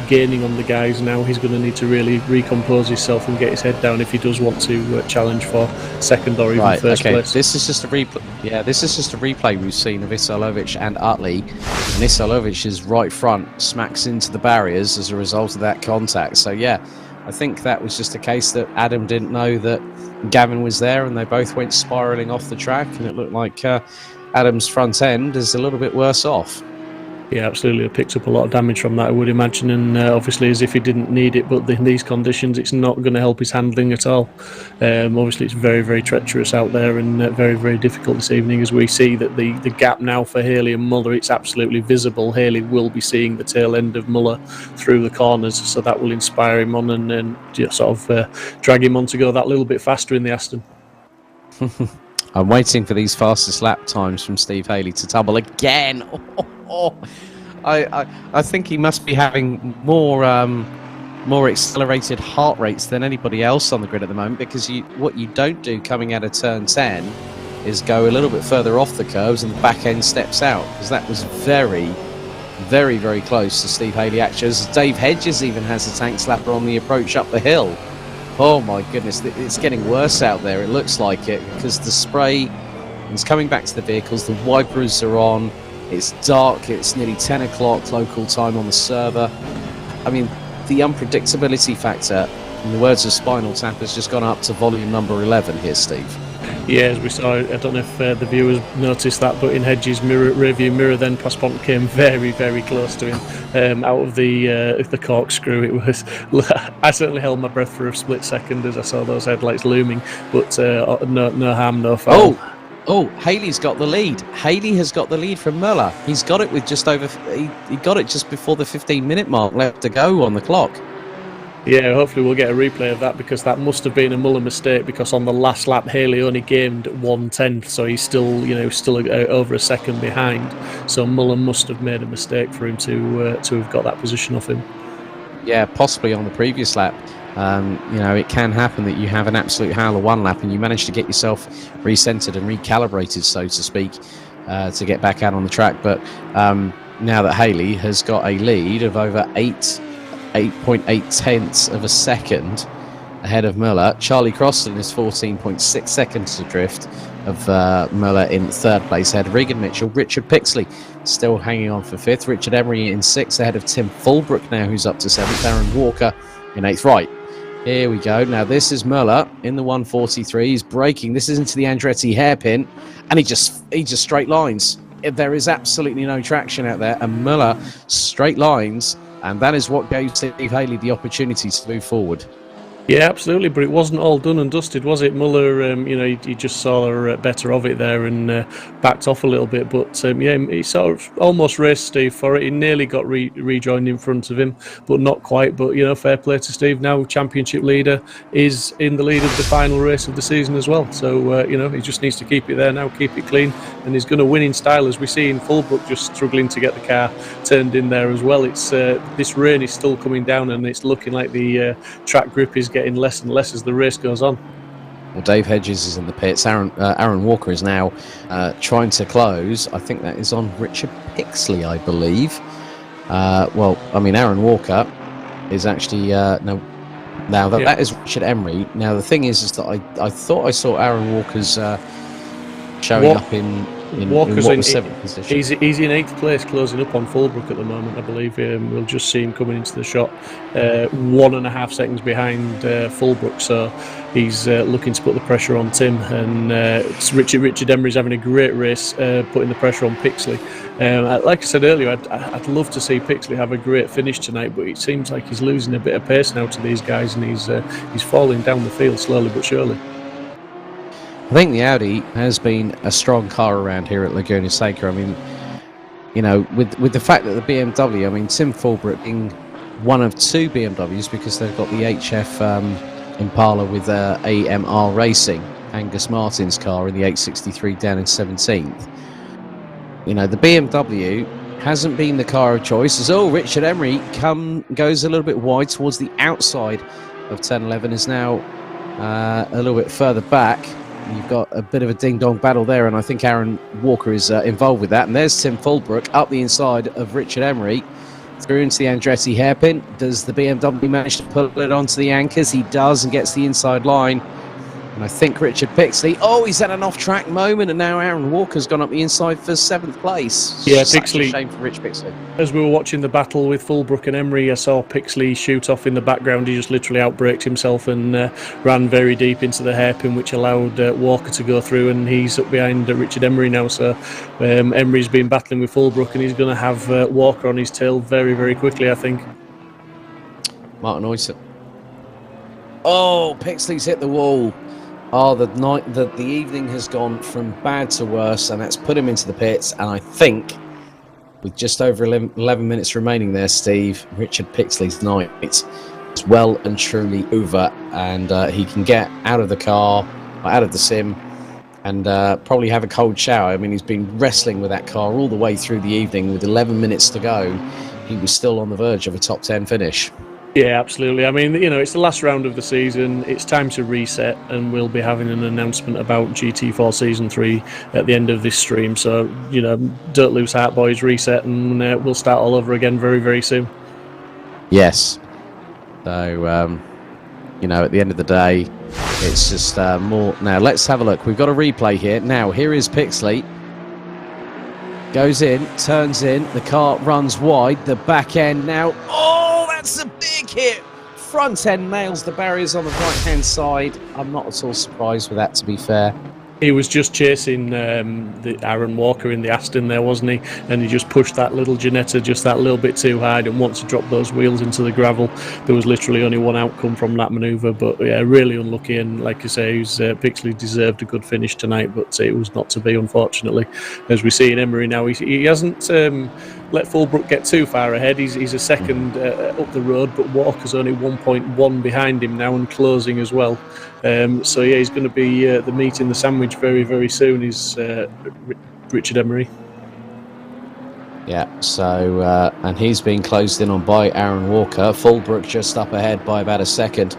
gaining on the guys now. He's going to need to really recompose himself and get his head down if he does want to challenge for second or even first place. This is just a replay. Yeah, this is just a replay we've seen of Isalovic and Utley, and Isalovic's right front smacks into the barriers as a result of that contact. So yeah, I think that was just a case that Adam didn't know that Gavin was there, and they both went spiralling off the track, and it looked like Adam's front end is a little bit worse off. Yeah, absolutely. It picked up a lot of damage from that, I would imagine, and obviously as if he didn't need it, but in these conditions it's not going to help his handling at all. Obviously it's very, very treacherous out there, and very, very difficult this evening, as we see that the gap now for Haley and Muller, it's absolutely visible. Haley will be seeing the tail end of Muller through the corners, so that will inspire him on and just sort of drag him on to go that little bit faster in the Aston. I'm waiting for these fastest lap times from Steve Haley to double again. I think he must be having more accelerated heart rates than anybody else on the grid at the moment, because what you don't do coming out of turn 10 is go a little bit further off the curves and the back end steps out, because that was very, very, very close to Steve Haley. Actually, as Dave Hedges even has a tank slapper on the approach up the hill. Oh my goodness, it's getting worse out there, it looks like it, because the spray is coming back to the vehicles, the wipers are on, it's dark, it's nearly 10 o'clock local time on the server. I mean, the unpredictability factor, in the words of Spinal Tap, has just gone up to volume number 11 here, Steve. Yeah, as we saw, I don't know if the viewers noticed that, but in Hedges' rearview mirror, then Passpont came very, very close to him out of the corkscrew. It was, I certainly held my breath for a split second as I saw those headlights looming, but no harm, no foul. Oh, Haley's got the lead. Haley has got the lead from Muller. He's got it with just over. He got it just before the 15-minute mark left to go on the clock. Yeah, hopefully we'll get a replay of that, because that must have been a Muller mistake, because on the last lap Haley only gained 1/10, so he's still over a second behind. So Muller must have made a mistake for him to have got that position off him. Yeah, possibly on the previous lap. It can happen that you have an absolute howler one lap and you manage to get yourself recentered and recalibrated, so to speak, to get back out on the track. But now that Haley has got a lead of over 8.8 tenths of a second ahead of Muller, Charlie Croston is 14.6 seconds adrift of Muller in third place, ahead of Reagan Mitchell. Richard Pixley still hanging on for fifth. Richard Emery in sixth, ahead of Tim Fulbrook now, who's up to seventh. Aaron Walker in eighth. Right, here we go. Now this is Muller in the 143. He's braking. This is into the Andretti hairpin, and he just straight lines. There is absolutely no traction out there, and Muller straight lines, and that is what gave Steve Haley the opportunity to move forward. Yeah, absolutely, but it wasn't all done and dusted, was it? Muller, he just saw better of it there and backed off a little bit. But he sort of almost raced Steve for it. He nearly got rejoined in front of him, but not quite. But fair play to Steve. Now championship leader, is in the lead of the final race of the season as well. So he just needs to keep it there now, keep it clean, and he's going to win in style, as we see in Fulbrook just struggling to get the car turned in there as well. It's this rain is still coming down, and it's looking like the track grip is getting less and less as the race goes on. Well, Dave Hedges is in the pits. Aaron Walker is now trying to close. I think that is on Richard Pixley, I believe. Aaron Walker is actually that is Richard Emery. Now the thing is that I thought I saw Aaron Walker's showing up in. Walker's what was 7th position. He's in 8th place, closing up on Fulbrook at the moment, I believe. We'll just see him coming into the shot, 1.5 seconds behind Fulbrook, so he's looking to put the pressure on Tim. And it's Richard Emery's having a great race, putting the pressure on Pixley. Like I said earlier, I'd love to see Pixley have a great finish tonight, but it seems like he's losing a bit of pace now to these guys, and he's falling down the field slowly but surely. I think the Audi has been a strong car around here at Laguna Seca. I mean, you know, with the fact that the BMW, I mean, Tim Fulbrook being one of 2 BMWs, because they've got the HF Impala with AMR Racing, Angus Martin's car, in the 863 down in 17th. You know, the BMW hasn't been the car of choice. As Richard Emery goes a little bit wide towards the outside of 1011, is now a little bit further back. You've got a bit of a ding-dong battle there, and I think Aaron Walker is involved with that. And there's Tim Fulbrook up the inside of Richard Emery, through into the Andretti hairpin. Does the BMW manage to pull it onto the anchors? He does, and gets the inside line. And I think Richard Pixley, he's had an off-track moment, and now Aaron Walker's gone up the inside for 7th place. Yeah, Pixley. Shame for Rich Pixley. As we were watching the battle with Fulbrook and Emery, I saw Pixley shoot off in the background. He just literally outbraked himself and ran very deep into the hairpin, which allowed Walker to go through, and he's up behind Richard Emery now. So Emery's been battling with Fulbrook, and he's going to have Walker on his tail very, very quickly, I think. Martin Oyson. Pixley's hit the wall. The evening has gone from bad to worse, and that's put him into the pits. And I think, with just over 11 minutes remaining there, Steve, Richard Pixley's night is well and truly over, and he can get out of the car, out of the sim, and probably have a cold shower. I mean, he's been wrestling with that car all the way through the evening. With 11 minutes to go, he was still on the verge of a top 10 finish. Yeah, absolutely. I mean, you know, it's the last round of the season. It's time to reset, and we'll be having an announcement about GT4 Season 3 at the end of this stream. So, you know, don't lose heart, boys. Reset, and we'll start all over again very, very soon. Yes. So, you know, at the end of the day, it's just more... Now, let's have a look. We've got a replay here. Now, here is Pixley. Goes in, turns in. The car runs wide. The back end now... That's a big hit. Front end nails the barriers on the right-hand side. I'm not at all surprised with that, to be fair. He was just chasing the Aaron Walker in the Aston there, wasn't he? And he just pushed that little Ginetta just that little bit too hard, and once he dropped those wheels into the gravel, there was literally only one outcome from that manoeuvre. But yeah, really unlucky, and like you say, Pixley deserved a good finish tonight, but it was not to be, unfortunately. As we see in Emery now, he hasn't let Fulbrook get too far ahead. He's a second up the road, but Walker's only 1.1 behind him now and closing as well. So yeah, he's going to be the meat in the sandwich very, very soon, is Richard Emery. Yeah, so, and he's been closed in on by Aaron Walker. Fulbrook just up ahead by about a second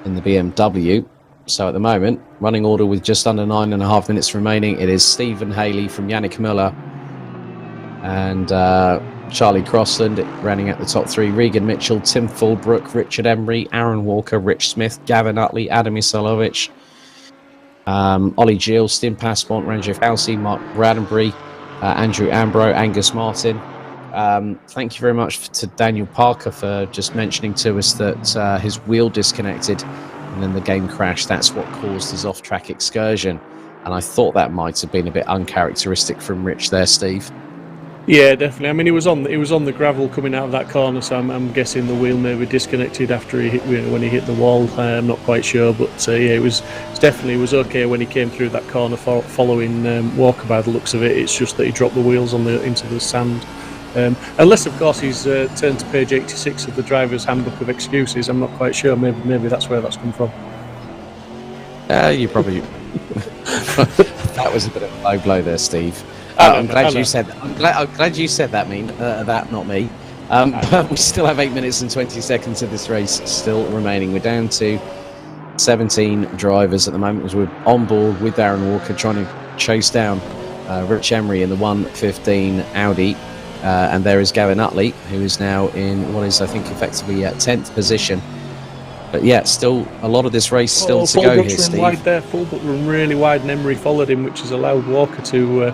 in the BMW. So at the moment, running order with just under 9.5 minutes remaining, it is Stephen Haley from Yannick Müller and Charlie Crossland running at the top 3. Reagan Mitchell, Tim Fulbrook, Richard Emery, Aaron Walker, Rich Smith, Gavin Utley, Adam Isolovic, Ollie Gill, Stim Passport, Ranjay Fauci, Mark Radenbury, Andrew Ambro, Angus Martin. Thank you very much to Daniel Parker for just mentioning to us that his wheel disconnected and then the game crashed. That's what caused his off-track excursion. And I thought that might have been a bit uncharacteristic from Rich there, Steve. Yeah, definitely. I mean, he was on the gravel coming out of that corner, so I'm guessing the wheel maybe disconnected after when he hit the wall. I'm not quite sure, but yeah, it was okay when he came through that corner following Walker by the looks of it. It's just that he dropped the wheels into the sand. Unless, of course, he's turned to page 86 of the driver's handbook of excuses. I'm not quite sure. Maybe that's where that's come from. You probably. That was a bit of a low blow there, Steve. I'm glad you said that. I'm glad you said that. That, not me. But we still have 8 minutes and 20 seconds of this race still remaining. We're down to 17 drivers at the moment as we're on board with Aaron Walker trying to chase down Rich Emery in the 115 Audi. And there is Gavin Utley, who is now in what is, I think, effectively 10th position. But yeah, still a lot of this race still to go Fulbrook's here, run Steve. wide there. Fullbrook run really wide, and Emery followed him, which has allowed Walker to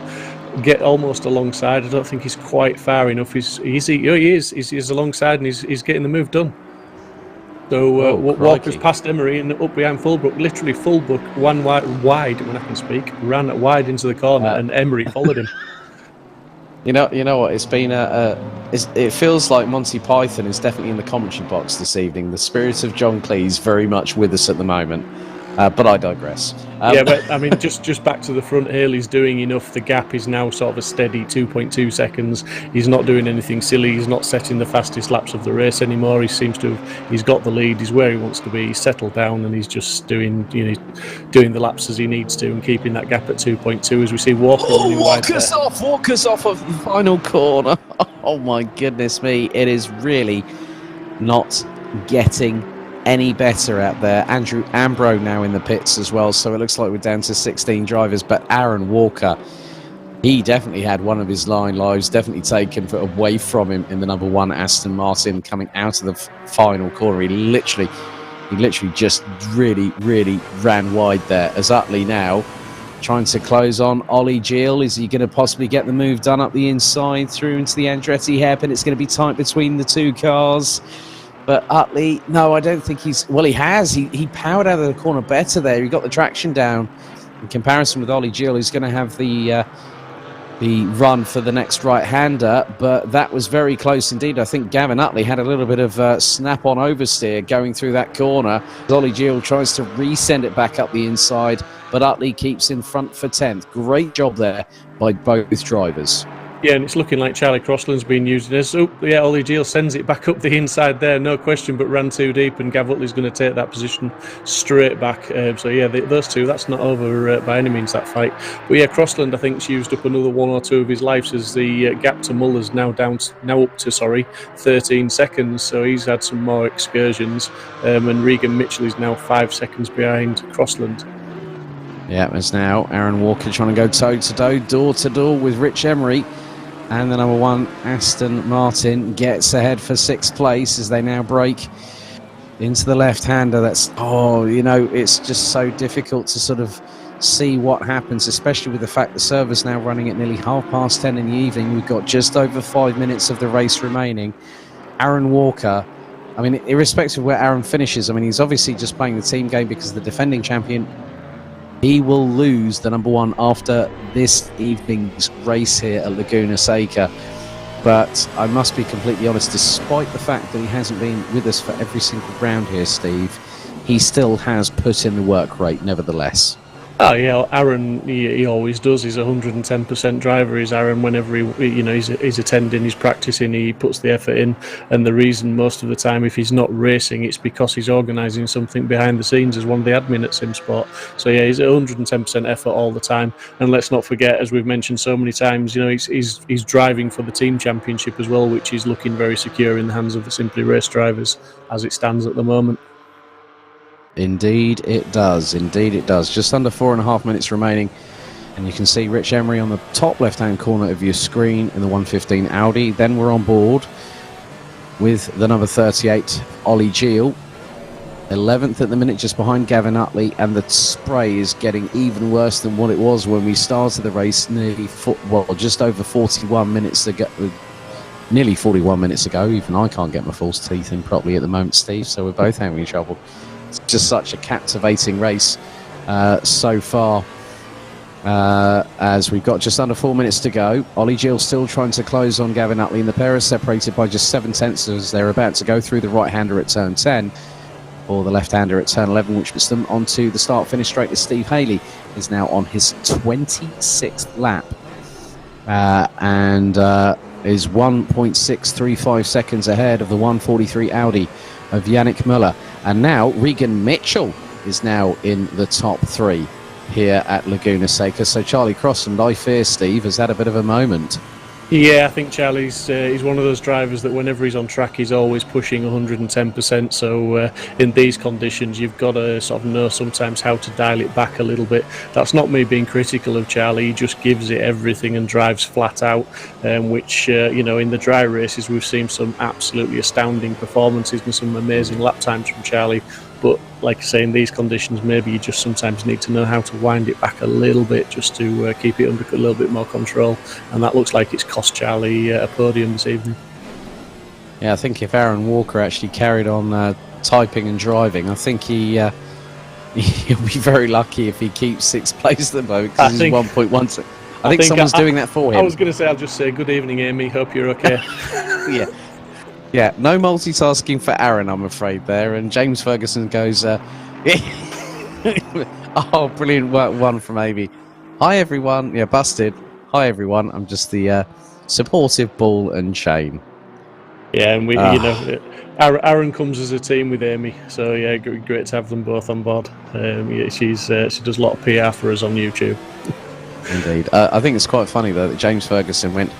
get almost alongside. I don't think he's quite far enough. He is. He's alongside, and he's getting the move done. So Walker's past Emery and up behind Fullbrook. Literally, Fullbrook wide when I can speak, ran wide into the corner, and Emery followed him. You know what? It's been it feels like Monty Python is definitely in the commentary box this evening. The spirit of John Cleese very much with us at the moment. But I digress. Yeah, but I mean, just back to the front, Haley's doing enough. The gap is now sort of a steady 2.2 seconds. He's not doing anything silly. He's not setting the fastest laps of the race anymore. He's got the lead. He's where he wants to be. He's settled down, and he's just doing the laps as he needs to, and keeping that gap at 2.2 as we see Walker. Walker's off of the final corner. Oh my goodness me! It is really not getting any better out there. Andrew Ambro now in the pits as well, so it looks like we're down to 16 drivers. But Aaron Walker, he definitely had one of his lives definitely taken away from him in the number 1 Aston Martin coming out of the final corner. He literally just really ran wide there. As Utley now trying to close on Ollie Gill. Is he going to possibly get the move done up the inside through into the Andretti hairpin? It's going to be tight between the two cars. But Utley, no, I don't think he's... Well, he has. He powered out of the corner better there. He got the traction down. In comparison with Ollie Gill, he's going to have the run for the next right-hander. But that was very close indeed. I think Gavin Utley had a little bit of snap-on oversteer going through that corner. Ollie Gill tries to resend it back up the inside, but Utley keeps in front for 10th. Great job there by both drivers. Yeah, and it's looking like Charlie Crossland's been using this. Ollie Gill sends it back up the inside there, no question, but ran too deep, and Gav Utley's going to take that position straight back. So yeah, those two, that's not over by any means, that fight. But yeah, Crossland, I think, used up another 1 or 2 of his lives as the gap to Muller's now up to 13 seconds. So he's had some more excursions, and Reagan Mitchell is now 5 seconds behind Crossland. Yeah, it's now Aaron Walker trying to go toe-to-toe, door-to-door with Rich Emery. And the number 1 Aston Martin gets ahead for 6th place as they now break into the left-hander. It's just so difficult to sort of see what happens, especially with the fact the server's now running at nearly 10:30 in the evening. We've got just over 5 minutes of the race remaining. Aaron Walker, I mean, irrespective of where Aaron finishes, I mean, he's obviously just playing the team game because the defending champion, he will lose the number 1 after this evening's race here at Laguna Seca. But I must be completely honest, despite the fact that he hasn't been with us for every single round here, Steve, he still has put in the work rate nevertheless. Oh yeah, Aaron, he always does. He's 110% driver. Is Aaron whenever he's attending, he's practicing, he puts the effort in. And the reason most of the time, if he's not racing, it's because he's organising something behind the scenes as one of the admin at Simsport. So yeah, he's 110% effort all the time. And let's not forget, as we've mentioned so many times, he's driving for the team championship as well, which is looking very secure in the hands of the Simply Race drivers as it stands at the moment. Indeed it does. Just under 4.5 minutes remaining, and you can see Rich Emery on the top left-hand corner of your screen in the 115 Audi. Then we're on board with the number 38 Ollie Gill, 11th at the minute, just behind Gavin Utley, and the spray is getting even worse than what it was when we started the race just over 41 minutes ago. Nearly 41 minutes ago. Even I can't get my false teeth in properly at the moment, Steve, so we're both having trouble. It's just such a captivating race so far, as we've got just under 4 minutes to go. Ollie Gill still trying to close on Gavin Utley, and the pair are separated by just 7/10 as they're about to go through the right-hander at turn 10 or the left-hander at turn 11, which puts them onto the start-finish straight as Steve Haley is now on his 26th lap and is 1.635 seconds ahead of the 143 Audi of Yannick Müller. And now Reagan Mitchell is now in the top 3 here at Laguna Seca. So Charlie Crossland, I fear, Steve, has had a bit of a moment. Yeah, I think Charlie's he's one of those drivers that whenever he's on track, he's always pushing 110%. So in these conditions, you've got to sort of know sometimes how to dial it back a little bit. That's not me being critical of Charlie. He just gives it everything and drives flat out, which, in the dry races, we've seen some absolutely astounding performances and some amazing lap times from Charlie. But like I say, in these conditions, maybe you just sometimes need to know how to wind it back a little bit just to keep it under a little bit more control. And that looks like it's cost Charlie a podium this evening. Yeah, I think if Aaron Walker actually carried on typing and driving, I think he'll be very lucky if he keeps sixth place at the moment, because he's 1.1. I think someone's doing that for him. I was going to say, I'll just say good evening, Amy. Hope you're okay. Yeah, no multitasking for Aaron, I'm afraid, there. And James Ferguson goes, oh, brilliant one from Amy. Hi, everyone. Yeah, busted. Hi, everyone. I'm just the supportive ball and chain. Yeah, and Aaron comes as a team with Amy. So, yeah, great to have them both on board. She does a lot of PR for us on YouTube. Indeed. I think it's quite funny, though, that James Ferguson went,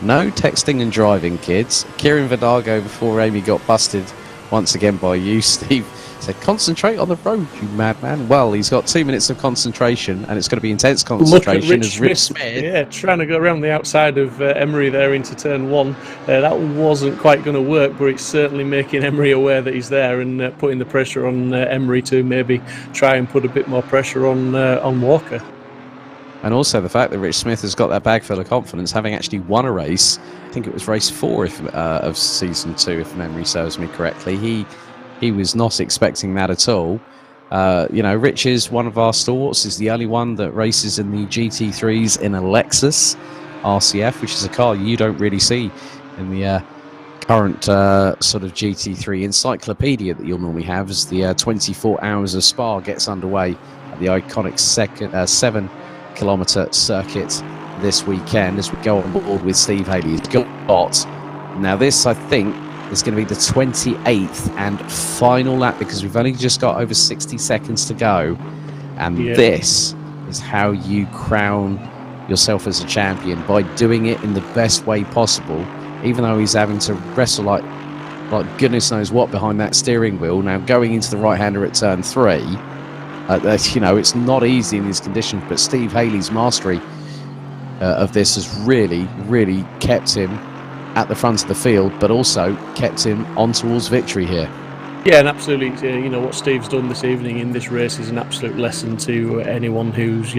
no texting and driving, kids. Kieran Vidago, before Amy got busted once again by you, Steve, said, concentrate on the road, you madman. Well, he's got 2 minutes of concentration, and it's going to be intense concentration as Rich Smith. Yeah, trying to go around the outside of Emery there into turn one. That wasn't quite going to work, but it's certainly making Emery aware that he's there and putting the pressure on Emery to maybe try and put a bit more pressure on Walker. And also the fact that Rich Smith has got that bag full of confidence, having actually won a race. I think it was race 4 of season 2, if memory serves me correctly. He was not expecting that at all. Rich is one of our stalwarts. He's the only one that races in the GT3s in a Lexus RCF, which is a car you don't really see in the current sort of GT3 encyclopedia that you'll normally have as the 24 Hours of Spa gets underway at the iconic 7-kilometre circuit this weekend as we go on board with Steve Haley. He's got, now this I think is going to be the 28th and final lap, because we've only just got over 60 seconds to go, and this is how you crown yourself as a champion, by doing it in the best way possible, even though he's having to wrestle like goodness knows what behind that steering wheel. Now going into the right-hander at turn 3, it's not easy in these conditions, but Steve Haley's mastery of this has really, really kept him at the front of the field, but also kept him on towards victory here. Yeah, and absolutely, what Steve's done this evening in this race is an absolute lesson to anyone who's,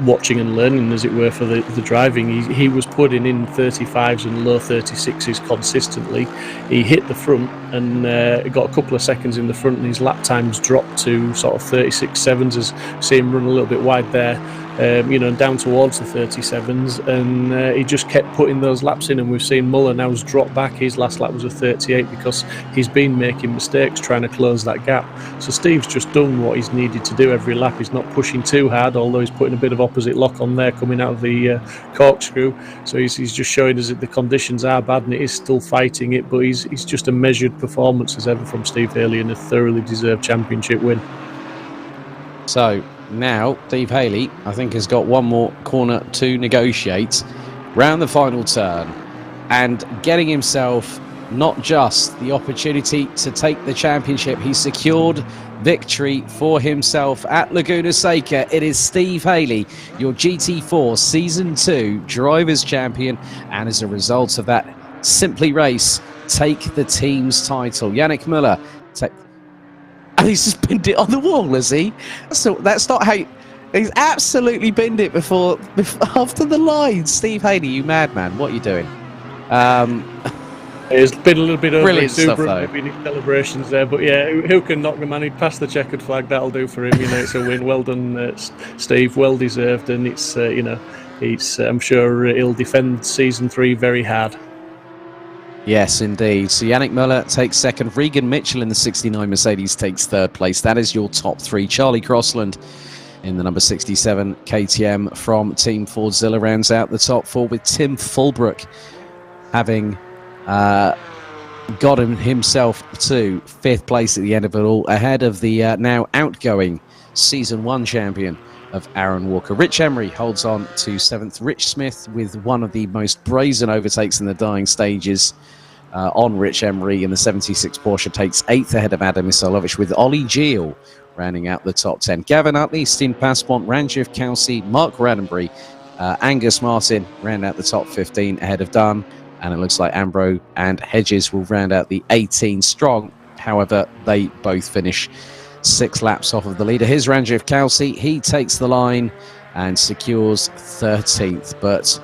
watching and learning, as it were, for the driving. He was putting in 35s and low 36s consistently. He hit the front and got a couple of seconds in the front, and his lap times dropped to sort of 36.7s, as see him run a little bit wide there. Down towards the 37s, and he just kept putting those laps in, and we've seen Muller now has dropped back. His last lap was a 38 because he's been making mistakes trying to close that gap. So Steve's just done what he's needed to do every lap. He's not pushing too hard, although he's putting a bit of opposite lock on there coming out of the corkscrew. So he's just showing us that the conditions are bad and it is still fighting it, but he's just a measured performance as ever from Steve Haley, and a thoroughly deserved championship win. So now Steve Haley, I think, has got one more corner to negotiate round the final turn, and getting himself not just the opportunity to take the championship, he secured victory for himself at Laguna Seca. It is Steve Haley, your GT4 Season 2 Drivers' Champion, and as a result of that simply race, take the team's title. Yannick Müller, and he's just pinned it on the wall, has he? That's not how he's absolutely pinned it before after the line. Steve Haley, you madman, what are you doing? It's been a little bit over exuberant maybe in his celebrations there, but yeah, who can knock the man? He'd pass the checkered flag, that'll do for him. It's a win. Well done, Steve, well deserved, and it's I'm sure he'll defend Season 3 very hard. Yes, indeed. So Yannick Müller takes second. Reagan Mitchell in the 69 Mercedes takes third place. That is your top 3. Charlie Crossland in the number 67 KTM from Team Fordzilla rounds out the top 4, with Tim Fulbrook having gotten himself to 5th place at the end of it all, ahead of the now outgoing Season 1 champion of Aaron Walker. Rich Emery holds on to 7th. Rich Smith with one of the most brazen overtakes in the dying stages on Rich Emery in the 76 Porsche, takes 8th ahead of Adam Isolovic, with Ollie Geel rounding out the top 10. Gavin Utley, Stijn Pasmont, Ranjith Kelsey, Mark Radenbury, Angus Martin round out the top 15 ahead of Dunn, and it looks like Ambro and Hedges will round out the 18 strong. However, they both finish 6 laps off of the leader. Here's Ranjith Kelsey. He takes the line and secures 13th. But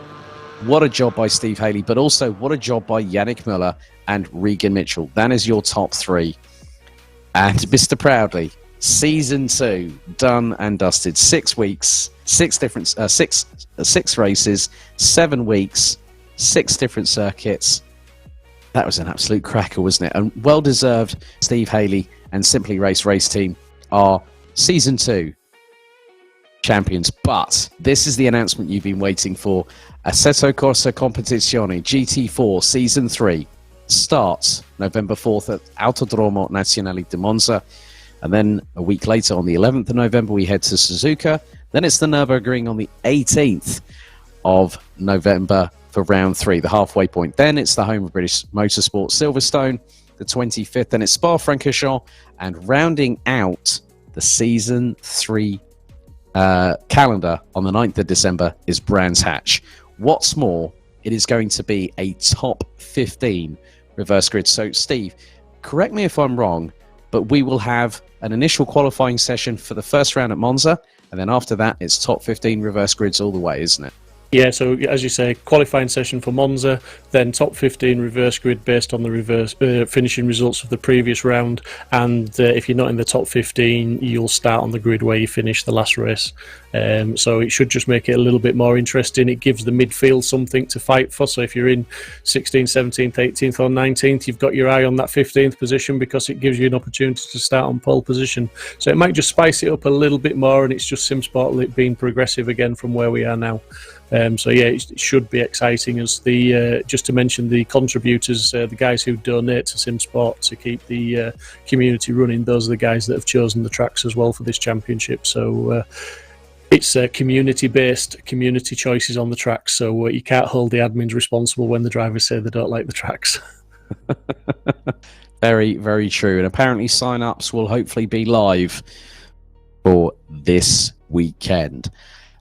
what a job by Steve Haley, but also what a job by Yannick Müller and Reagan Mitchell. That is your top 3. And Mr. Proudly, season 2 done and dusted. 6 weeks, 6 races, 7 weeks, 6 different circuits. That was an absolute cracker, wasn't it? And well deserved. Steve Haley and Simply Race team are season 2 champions. But this is the announcement you've been waiting for. Assetto Corsa Competizione GT4 season 3 starts November 4th at Autodromo Nazionale di Monza, and then a week later on the 11th of November we head to Suzuka. Then it's the Nürburgring on the 18th of November for round 3, the halfway point. Then it's the home of British Motorsport, Silverstone, the 25th. Then it's Spa-Francorchamps, and rounding out the season 3 calendar on the 9th of December is Brands Hatch. What's more, it is going to be a top 15 reverse grid. So, Steve, correct me if I'm wrong, but we will have an initial qualifying session for the first round at Monza, and then after that, it's top 15 reverse grids all the way, isn't it? Yeah, so as you say, qualifying session for Monza, then top 15 reverse grid based on the reverse finishing results of the previous round, and if you're not in the top 15, you'll start on the grid where you finish the last race. So it should just make it a little bit more interesting. It gives the midfield something to fight for, so if you're in 16th, 17th, 18th or 19th, you've got your eye on that 15th position because it gives you an opportunity to start on pole position. So it might just spice it up a little bit more, and it's just Simsport being progressive again from where we are now. So yeah, it should be exciting. As the just to mention the contributors, the guys who donate to Simsport to keep the community running, those are the guys that have chosen the tracks as well for this championship. So it's community-based, community choices on the tracks. So you can't hold the admins responsible when the drivers say they don't like the tracks. Very, very true. And apparently sign-ups will hopefully be live for this weekend.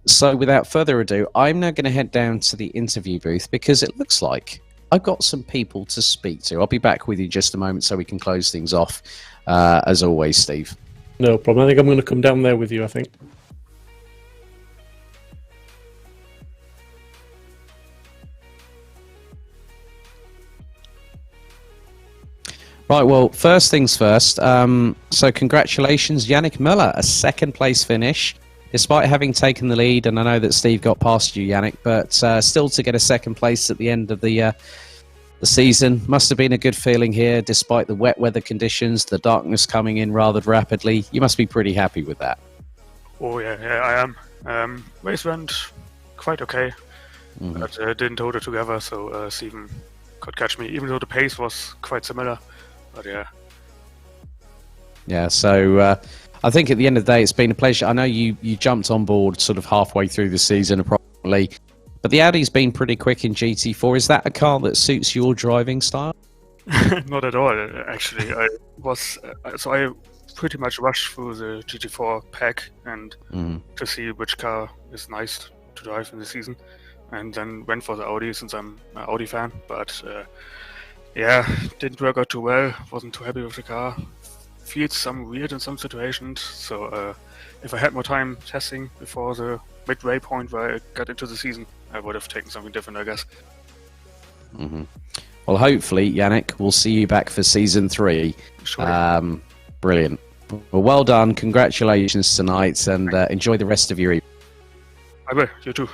So without further ado, I'm now going to head down to the interview booth because it looks like I've got some people to speak to. I'll be back with you in just a moment so we can close things off, as always, Steve. No problem. I think I'm going to come down there with you, I think. Right, well, first things first. So congratulations, Yannick Müller, a second place finish. Despite having taken the lead, and I know that Steve got past you, Yannick, but still to get a second place at the end of the season must have been a good feeling here, despite the wet weather conditions, the darkness coming in rather rapidly. You must be pretty happy with that. Oh, yeah, I am. Race went quite okay, but didn't hold it together, so Steven could catch me, even though the pace was quite similar, but yeah. Yeah, so... I think at the end of the day, it's been a pleasure. I know you jumped on board sort of halfway through the season, probably, but the Audi's been pretty quick in GT4. Is that a car that suits your driving style? Not at all, actually. I pretty much rushed through the GT4 pack and to see which car is nice to drive in the season, and then went for the Audi since I'm an Audi fan. But yeah, didn't work out too well. Wasn't too happy with the car. Feels some weird in some situations, so if I had more time testing before the midway point where I got into the season, I would have taken something different, I guess. Well, hopefully, Yannick, we'll see you back for season 3. Sure. Brilliant. Well done. Congratulations tonight, and enjoy the rest of your evening. I will. You too.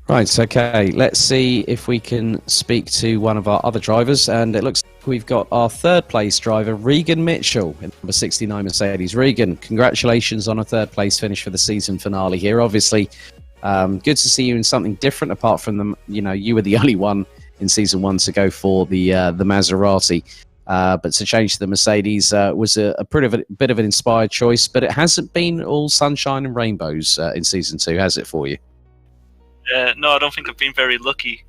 Right, okay, let's see if we can speak to one of our other drivers, and it looks like we've got our third place driver, Reagan Mitchell, in number 69 Mercedes. Reagan, congratulations on a third place finish for the season finale here. Obviously, good to see you in something different apart from you were the only one in season 1 to go for the Maserati. but to change to the Mercedes was a bit of an inspired choice, but it hasn't been all sunshine and rainbows in Season 2, has it, for you? No, I don't think I've been very lucky.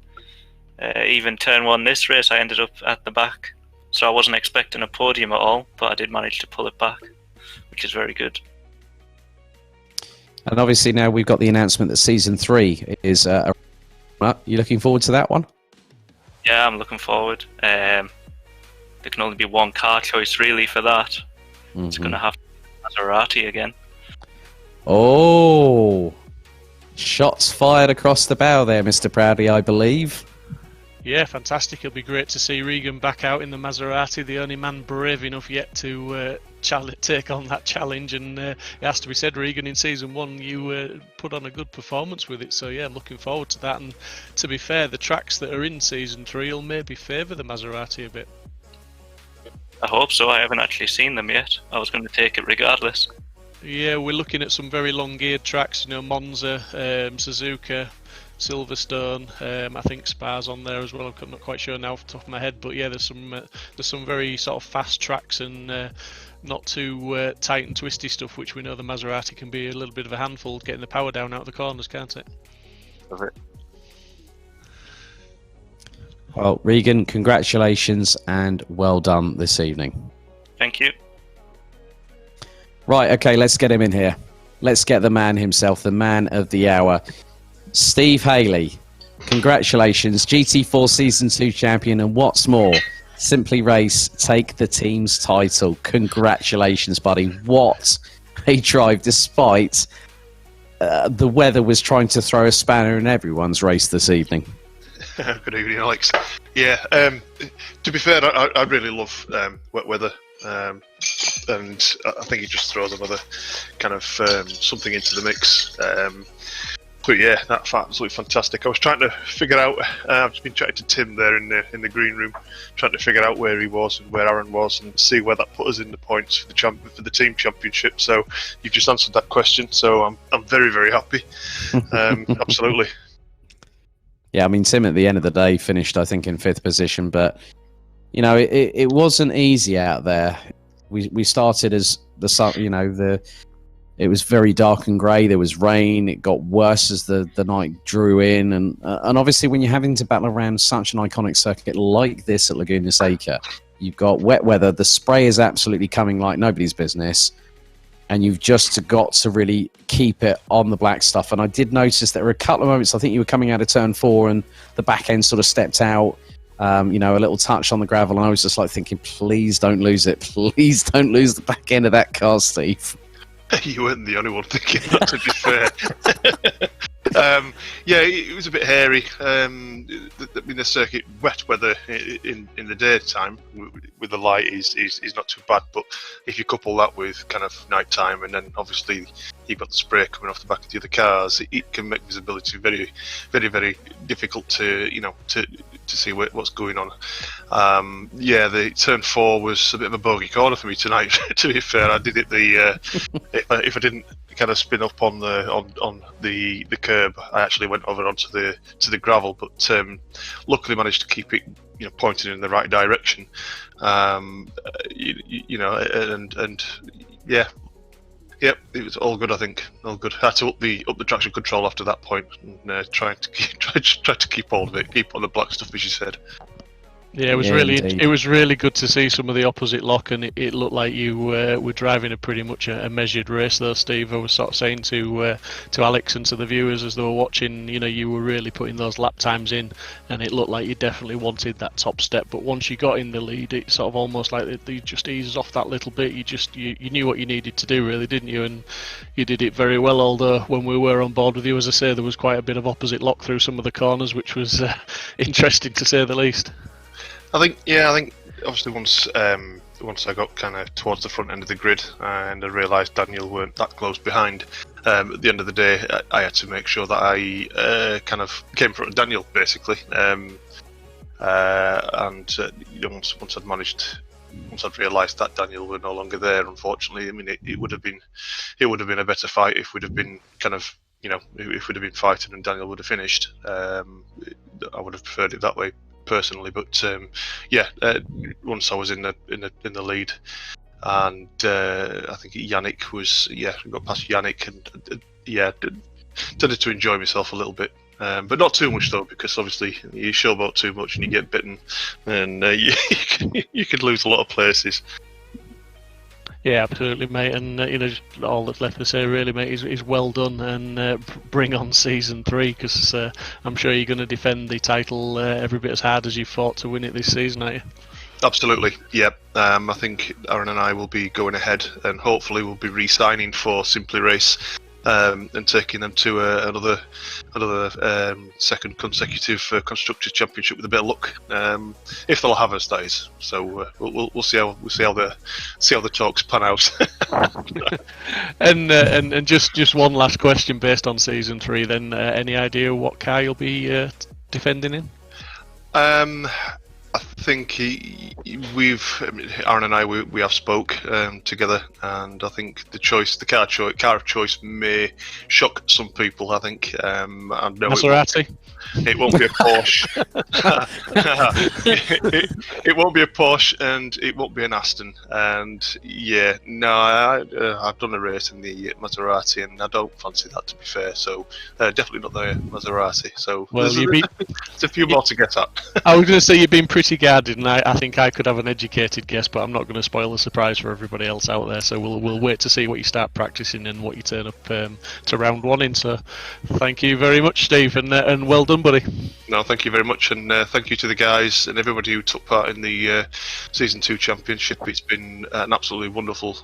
Even turn 1 this race, I ended up at the back. So I wasn't expecting a podium at all, but I did manage to pull it back, which is very good. And obviously now we've got the announcement that Season 3 is... you looking forward to that one? Yeah, I'm looking forward. There can only be one car choice, really, for that. Mm-hmm. It's going to have to be Maserati again. Oh! Shots fired across the bow there, Mr. Proudie, I believe. Yeah, fantastic. It'll be great to see Reagan back out in the Maserati, the only man brave enough yet to take on that challenge. And it has to be said, Reagan, in Season 1 you put on a good performance with it. So yeah, I'm looking forward to that. And to be fair, the tracks that are in Season 3 will maybe favour the Maserati a bit. I hope so. I haven't actually seen them yet. I was going to take it regardless. Yeah, we're looking at some very long-geared tracks, Monza, Suzuka, Silverstone, I think Spa's on there as well. I'm not quite sure now off the top of my head, but yeah, there's some very sort of fast tracks and not too tight and twisty stuff, which we know the Maserati can be a little bit of a handful, getting the power down out of the corners, can't it? Love it. Well, Regan, congratulations and well done this evening. Thank you. Right, okay, let's get him in here. Let's get the man himself, the man of the hour. Steve Haley, congratulations, GT4 Season 2 champion, and what's more, Simply Race take the team's title. Congratulations, buddy. What a drive, despite the weather was trying to throw a spanner in everyone's race this evening. Good evening, Alex. Yeah, to be fair, I really love wet weather. And I think it just throws another kind of something into the mix. But yeah, that's absolutely fantastic. I was trying to figure out. I've just been chatting to Tim there in the green room, trying to figure out where he was and where Aaron was, and see where that put us in the points for the team championship. So you've just answered that question. So I'm very, very happy. Absolutely. Yeah, I mean, Tim at the end of the day finished, I think, in 5th position, but you know, it wasn't easy out there. We started as the sun, it was very dark and grey. There was rain. It got worse as the night drew in, and obviously when you're having to battle around such an iconic circuit like this at Laguna Seca, you've got wet weather. The spray is absolutely coming like nobody's business, and you've just got to really keep it on the black stuff. And I did notice there were a couple of moments. I think you were coming out of turn 4, and the back end sort of stepped out. A little touch on the gravel, and I was just like thinking, please don't lose it. Please don't lose the back end of that car, Steve. You weren't the only one thinking that, to be fair. Yeah, it was a bit hairy. The circuit, wet weather in the daytime with the light is not too bad, but if you couple that with kind of night time, and then obviously you've got the spray coming off the back of the other cars, it can make visibility very, very, very difficult to see what's going on. The turn 4 was a bit of a bogey corner for me tonight. To be fair, I did it if I didn't kind of spin up on the curb, I actually went over onto the gravel, but luckily managed to keep it pointing in the right direction. Yep, it was all good. I think all good. I had to up the traction control after that point, and try to keep hold of it, keep on the black stuff, as you said. Yeah, it was really good to see some of the opposite lock, and it looked like you were driving a pretty much a measured race though, Steve. I was sort of saying to Alex and to the viewers as they were watching, you were really putting those lap times in, and it looked like you definitely wanted that top step. But once you got in the lead, it sort of almost like it just eases off that little bit. You knew what you needed to do, really, didn't you? And you did it very well. Although when we were on board with you, as I say, there was quite a bit of opposite lock through some of the corners, which was interesting to say the least. I think obviously once I got kind of towards the front end of the grid and I realised Daniel weren't that close behind, at the end of the day I had to make sure that I kind of came in front of Daniel basically, once I'd realised that Daniel were no longer there, unfortunately, I mean it would have been a better fight if we'd have been kind of if we'd have been fighting and Daniel would have finished. I would have preferred it that way personally, but once I was in the lead, and I think Yannick was got past Yannick, and tended to enjoy myself a little bit. But not too much though, because obviously you showboat too much and you get bitten, and you could lose a lot of places. Yeah, absolutely, mate. And just all that's left to say, really, mate, is well done, and bring on season 3, because I'm sure you're going to defend the title every bit as hard as you fought to win it this season, aren't you? Absolutely, yeah. I think Aaron and I will be going ahead, and hopefully we'll be re-signing for Simply Race. And taking them to another second consecutive constructors championship with a bit of luck, if they'll have us, that is. So we'll see how the talks pan out. and just one last question based on season 3. Then, any idea what car you'll be defending in? I think Aaron and I we have spoke together, and I think the car of choice may shock some people. I think Maserati. It won't be a Porsche. it won't be a Porsche, and it won't be an Aston. And I've done a race in the Maserati, and I don't fancy that, to be fair. So definitely not the Maserati. So there's a few more to get at. I was going to say you've been pretty guarded, and I think I could have an educated guess, but I'm not going to spoil the surprise for everybody else out there. So we'll wait to see what you start practicing and what you turn up to round 1 in. So thank you very much, Steve, and well done, buddy. No, thank you very much, and thank you to the guys and everybody who took part in the season 2 championship. It's been an absolutely wonderful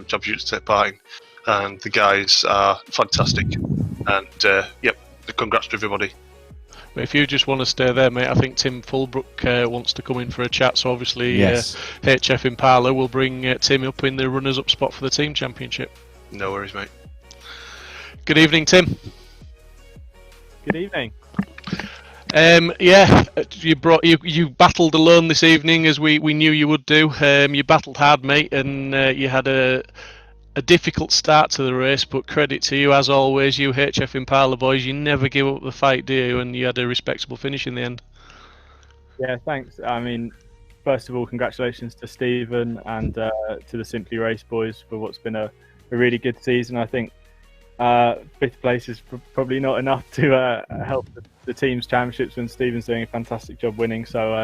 championship to take part in, and the guys are fantastic. And congrats to everybody. But if you just want to stay there, mate, I think Tim Fulbrook wants to come in for a chat. So obviously, yes. HF Impala will bring Tim up in the runners-up spot for the team championship. No worries, mate. Good evening, Tim. Good evening. You battled alone this evening, as we knew you would do. You battled hard, mate, and you had a difficult start to the race, but credit to you, as always, you HF Impala boys, you never give up the fight, do you? And you had a respectable finish in the end. Yeah, thanks. I mean, first of all, congratulations to Stephen and to the Simply Race boys for what's been a really good season. I think 5th place is probably not enough to help the team's championships when Stephen's doing a fantastic job winning. So,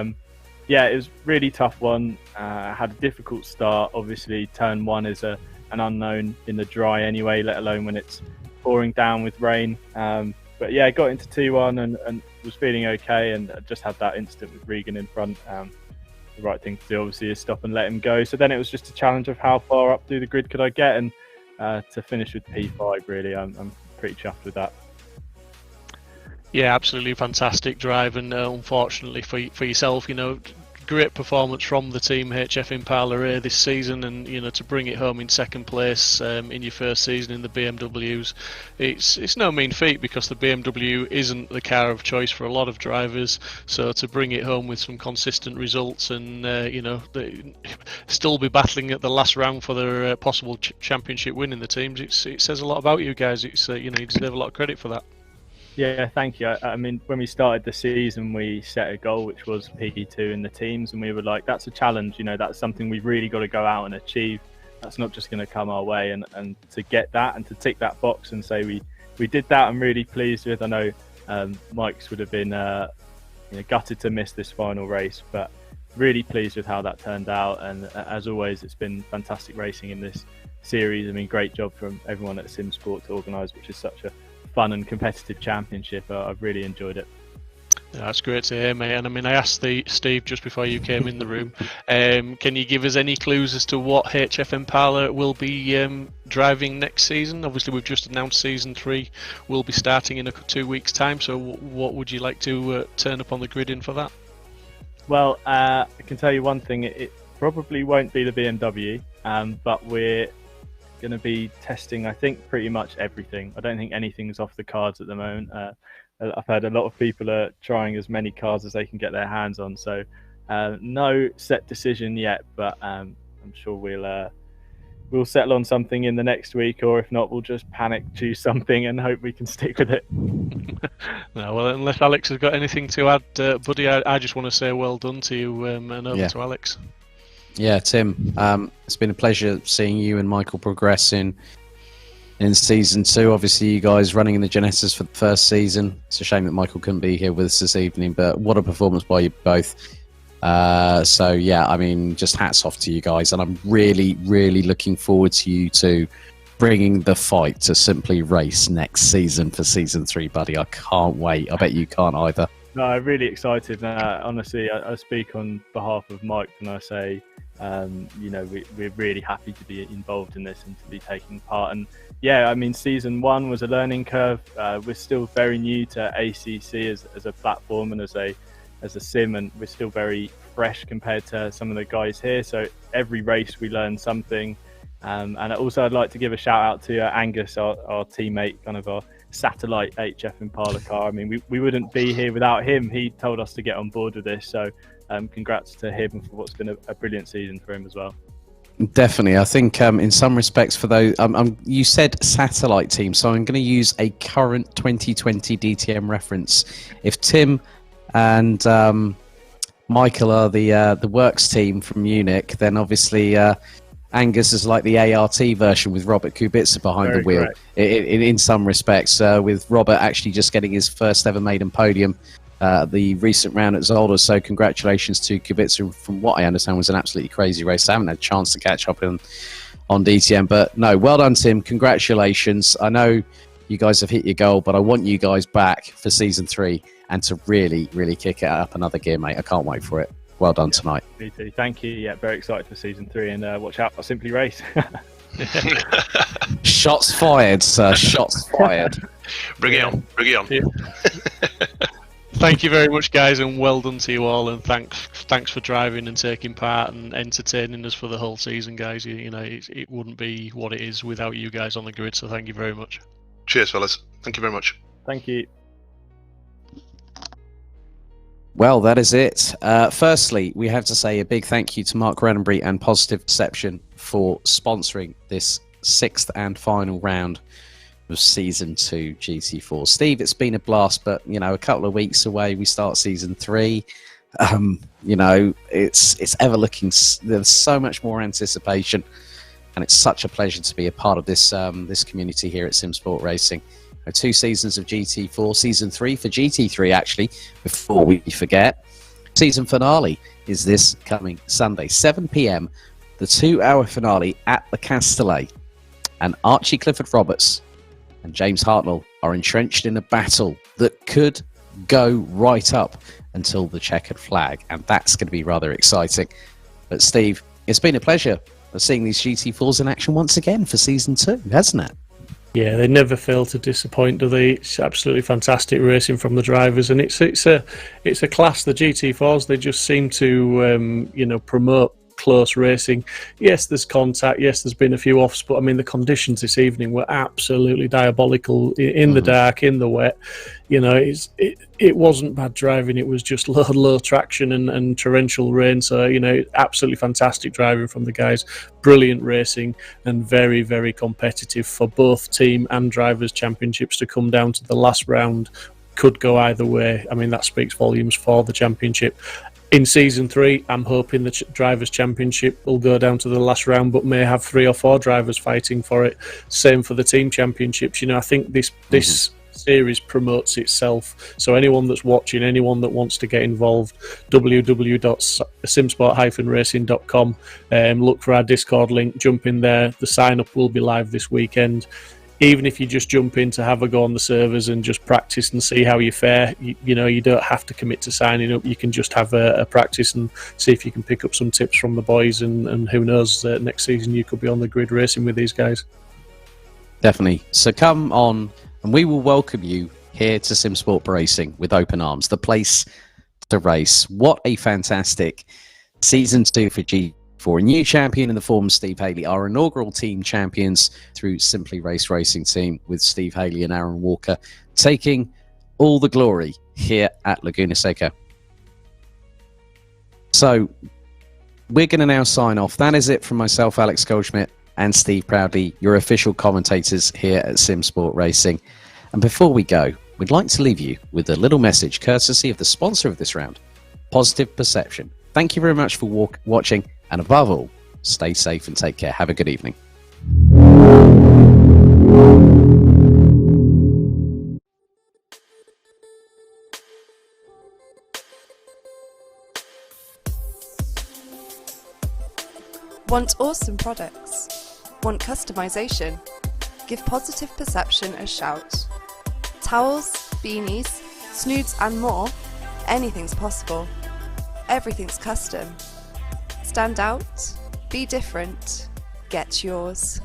it was really tough one. Had a difficult start. Obviously, turn 1 is an unknown in the dry anyway, let alone when it's pouring down with rain. But yeah, I got into 2-1 and was feeling okay, and just had that incident with Reagan in front. The right thing to do, obviously, is stop and let him go. So then it was just a challenge of how far up through the grid could I get, and to finish with P5, really, I'm pretty chuffed with that. Yeah, absolutely fantastic drive, and unfortunately for yourself, great performance from the team HF Impala this season, and to bring it home in second place in your first season in the BMWs, it's no mean feat, because the BMW isn't the car of choice for a lot of drivers. So to bring it home with some consistent results, and still be battling at the last round for their possible championship win in the teams, it says a lot about you guys. It's you deserve a lot of credit for that. Yeah, thank you. I mean, when we started the season, we set a goal, which was P2 in the teams, and we were like, that's a challenge, that's something we've really got to go out and achieve. That's not just going to come our way, and to get that and to tick that box and say we did that, I'm really pleased with. I know Mike's would have been gutted to miss this final race, but really pleased with how that turned out. And as always, it's been fantastic racing in this series. I mean, great job from everyone at Simsport to organise, which is such a fun and competitive championship. I've really enjoyed it. Yeah, that's great to hear, mate. And I mean, I asked Steve just before you came in the room, can you give us any clues as to what HF Impala will be driving next season? Obviously, we've just announced season 3 will be starting in 2 weeks' time, so what would you like to turn up on the grid in for that? Well, I can tell you one thing, it probably won't be the BMW, but we're going to be testing, I think, pretty much everything. I don't think anything's off the cards at the moment. I've heard a lot of people are trying as many cars as they can get their hands on, so no set decision yet, but I'm sure we'll we'll settle on something in the next week, or if not, we'll just panic choose something and hope we can stick with it. No, well, unless Alex has got anything to add, buddy, I just want to say well done to you, and over to Alex. Yeah, Tim, it's been a pleasure seeing you and Michael progress in season 2. Obviously, you guys running in the Genesis for the first season. It's a shame that Michael couldn't be here with us this evening, but what a performance by you both. So yeah, I mean, just hats off to you guys, and I'm really, really looking forward to you two bringing the fight to Simply Race next season for season 3, buddy. I can't wait. I bet you can't either. No, I'm really excited. Honestly, I speak on behalf of Mike when I say, we're really happy to be involved in this and to be taking part. And yeah, I mean, season 1 was a learning curve. We're still very new to ACC as a platform and as a sim, and we're still very fresh compared to some of the guys here. So every race we learn something. And also I'd like to give a shout out to Angus, our teammate, kind of our satellite HF Impala car. I mean, we wouldn't be here without him. He told us to get on board with this. So congrats to him for what's been a brilliant season for him as well. Definitely. I think in some respects for those, you said satellite team, so I'm going to use a current 2020 DTM reference. If Tim and Michael are the works team from Munich, then obviously Angus is like the ART version with Robert Kubica behind the wheel. In some respects, with Robert actually just getting his first ever maiden podium the recent round at Zolder. So congratulations to Kubica. From what I understand, was an absolutely crazy race. I haven't had a chance to catch up on DTM, but no, well done, Tim. Congratulations. I know you guys have hit your goal, but I want you guys back for season 3 and to really, really kick it up another gear, mate. I can't wait for it. Well done tonight. Me too. Thank you. Yeah, very excited for season 3, and watch out for Simply Race. Shots fired, sir. Shots fired. Bring it on. Bring it on. Yeah. Thank you very much, guys, and well done to you all. And thanks for driving and taking part and entertaining us for the whole season, guys. It wouldn't be what it is without you guys on the grid. So thank you very much. Cheers, fellas. Thank you very much. Thank you. Well, that is it. Firstly, we have to say a big thank you to Mark Radenbury and Positive Perception for sponsoring this 6th and final round of Season 2 GT4. Steve, it's been a blast, but, a couple of weeks away, we start Season 3. It's ever looking... There's so much more anticipation, and it's such a pleasure to be a part of this this community here at Simsport Racing. 2 seasons of GT4, season 3 for GT3 actually, before we forget. Season finale is this coming Sunday, 7 p.m, the 2-hour finale at the Castellet. And Archie Clifford Roberts and James Hartnell are entrenched in a battle that could go right up until the checkered flag, and that's going to be rather exciting. But Steve, it's been a pleasure seeing these GT4s in action once again for season 2, hasn't it? Yeah, they never fail to disappoint, do they? It's absolutely fantastic racing from the drivers, and it's a class. The GT4s, they just seem to promote close racing. Yes, there's contact. Yes, there's been a few offs, but I mean the conditions this evening were absolutely diabolical in the dark, in the wet. It wasn't bad driving. It was just low traction and torrential rain. So absolutely fantastic driving from the guys. Brilliant racing and very, very competitive for both team and drivers' championships to come down to the last round. Could go either way. I mean that speaks volumes for the championship. In season 3, I'm hoping the Drivers' Championship will go down to the last round, but may have 3 or 4 drivers fighting for it. Same for the Team Championships. I think this series promotes itself. So anyone that's watching, anyone that wants to get involved, www.simsport-racing.com. Look for our Discord link, jump in there. The sign-up will be live this weekend. Even if you just jump in to have a go on the servers and just practice and see how you fare, you don't have to commit to signing up. You can just have a practice and see if you can pick up some tips from the boys, and who knows, next season you could be on the grid racing with these guys. Definitely. So come on, and we will welcome you here to Simsport Racing with open arms, the place to race. What a fantastic season 2 for GT4. A new champion in the form of Steve Haley, our inaugural team champions through Simply Race Racing Team, with Steve Haley and Aaron Walker taking all the glory here at Laguna Seca. So we're going to now sign off. That is it from myself, Alex Goldschmidt, and Steve Proudly, your official commentators here at Simsport Racing. And before we go, we'd like to leave you with a little message courtesy of the sponsor of this round, Positive Perception. Thank you very much for watching, and above all, stay safe and take care. Have a good evening. Want awesome products? Want customization? Give Positive Perception a shout. Towels, beanies, snoods and more, anything's possible. Everything's custom. Stand out, be different, get yours.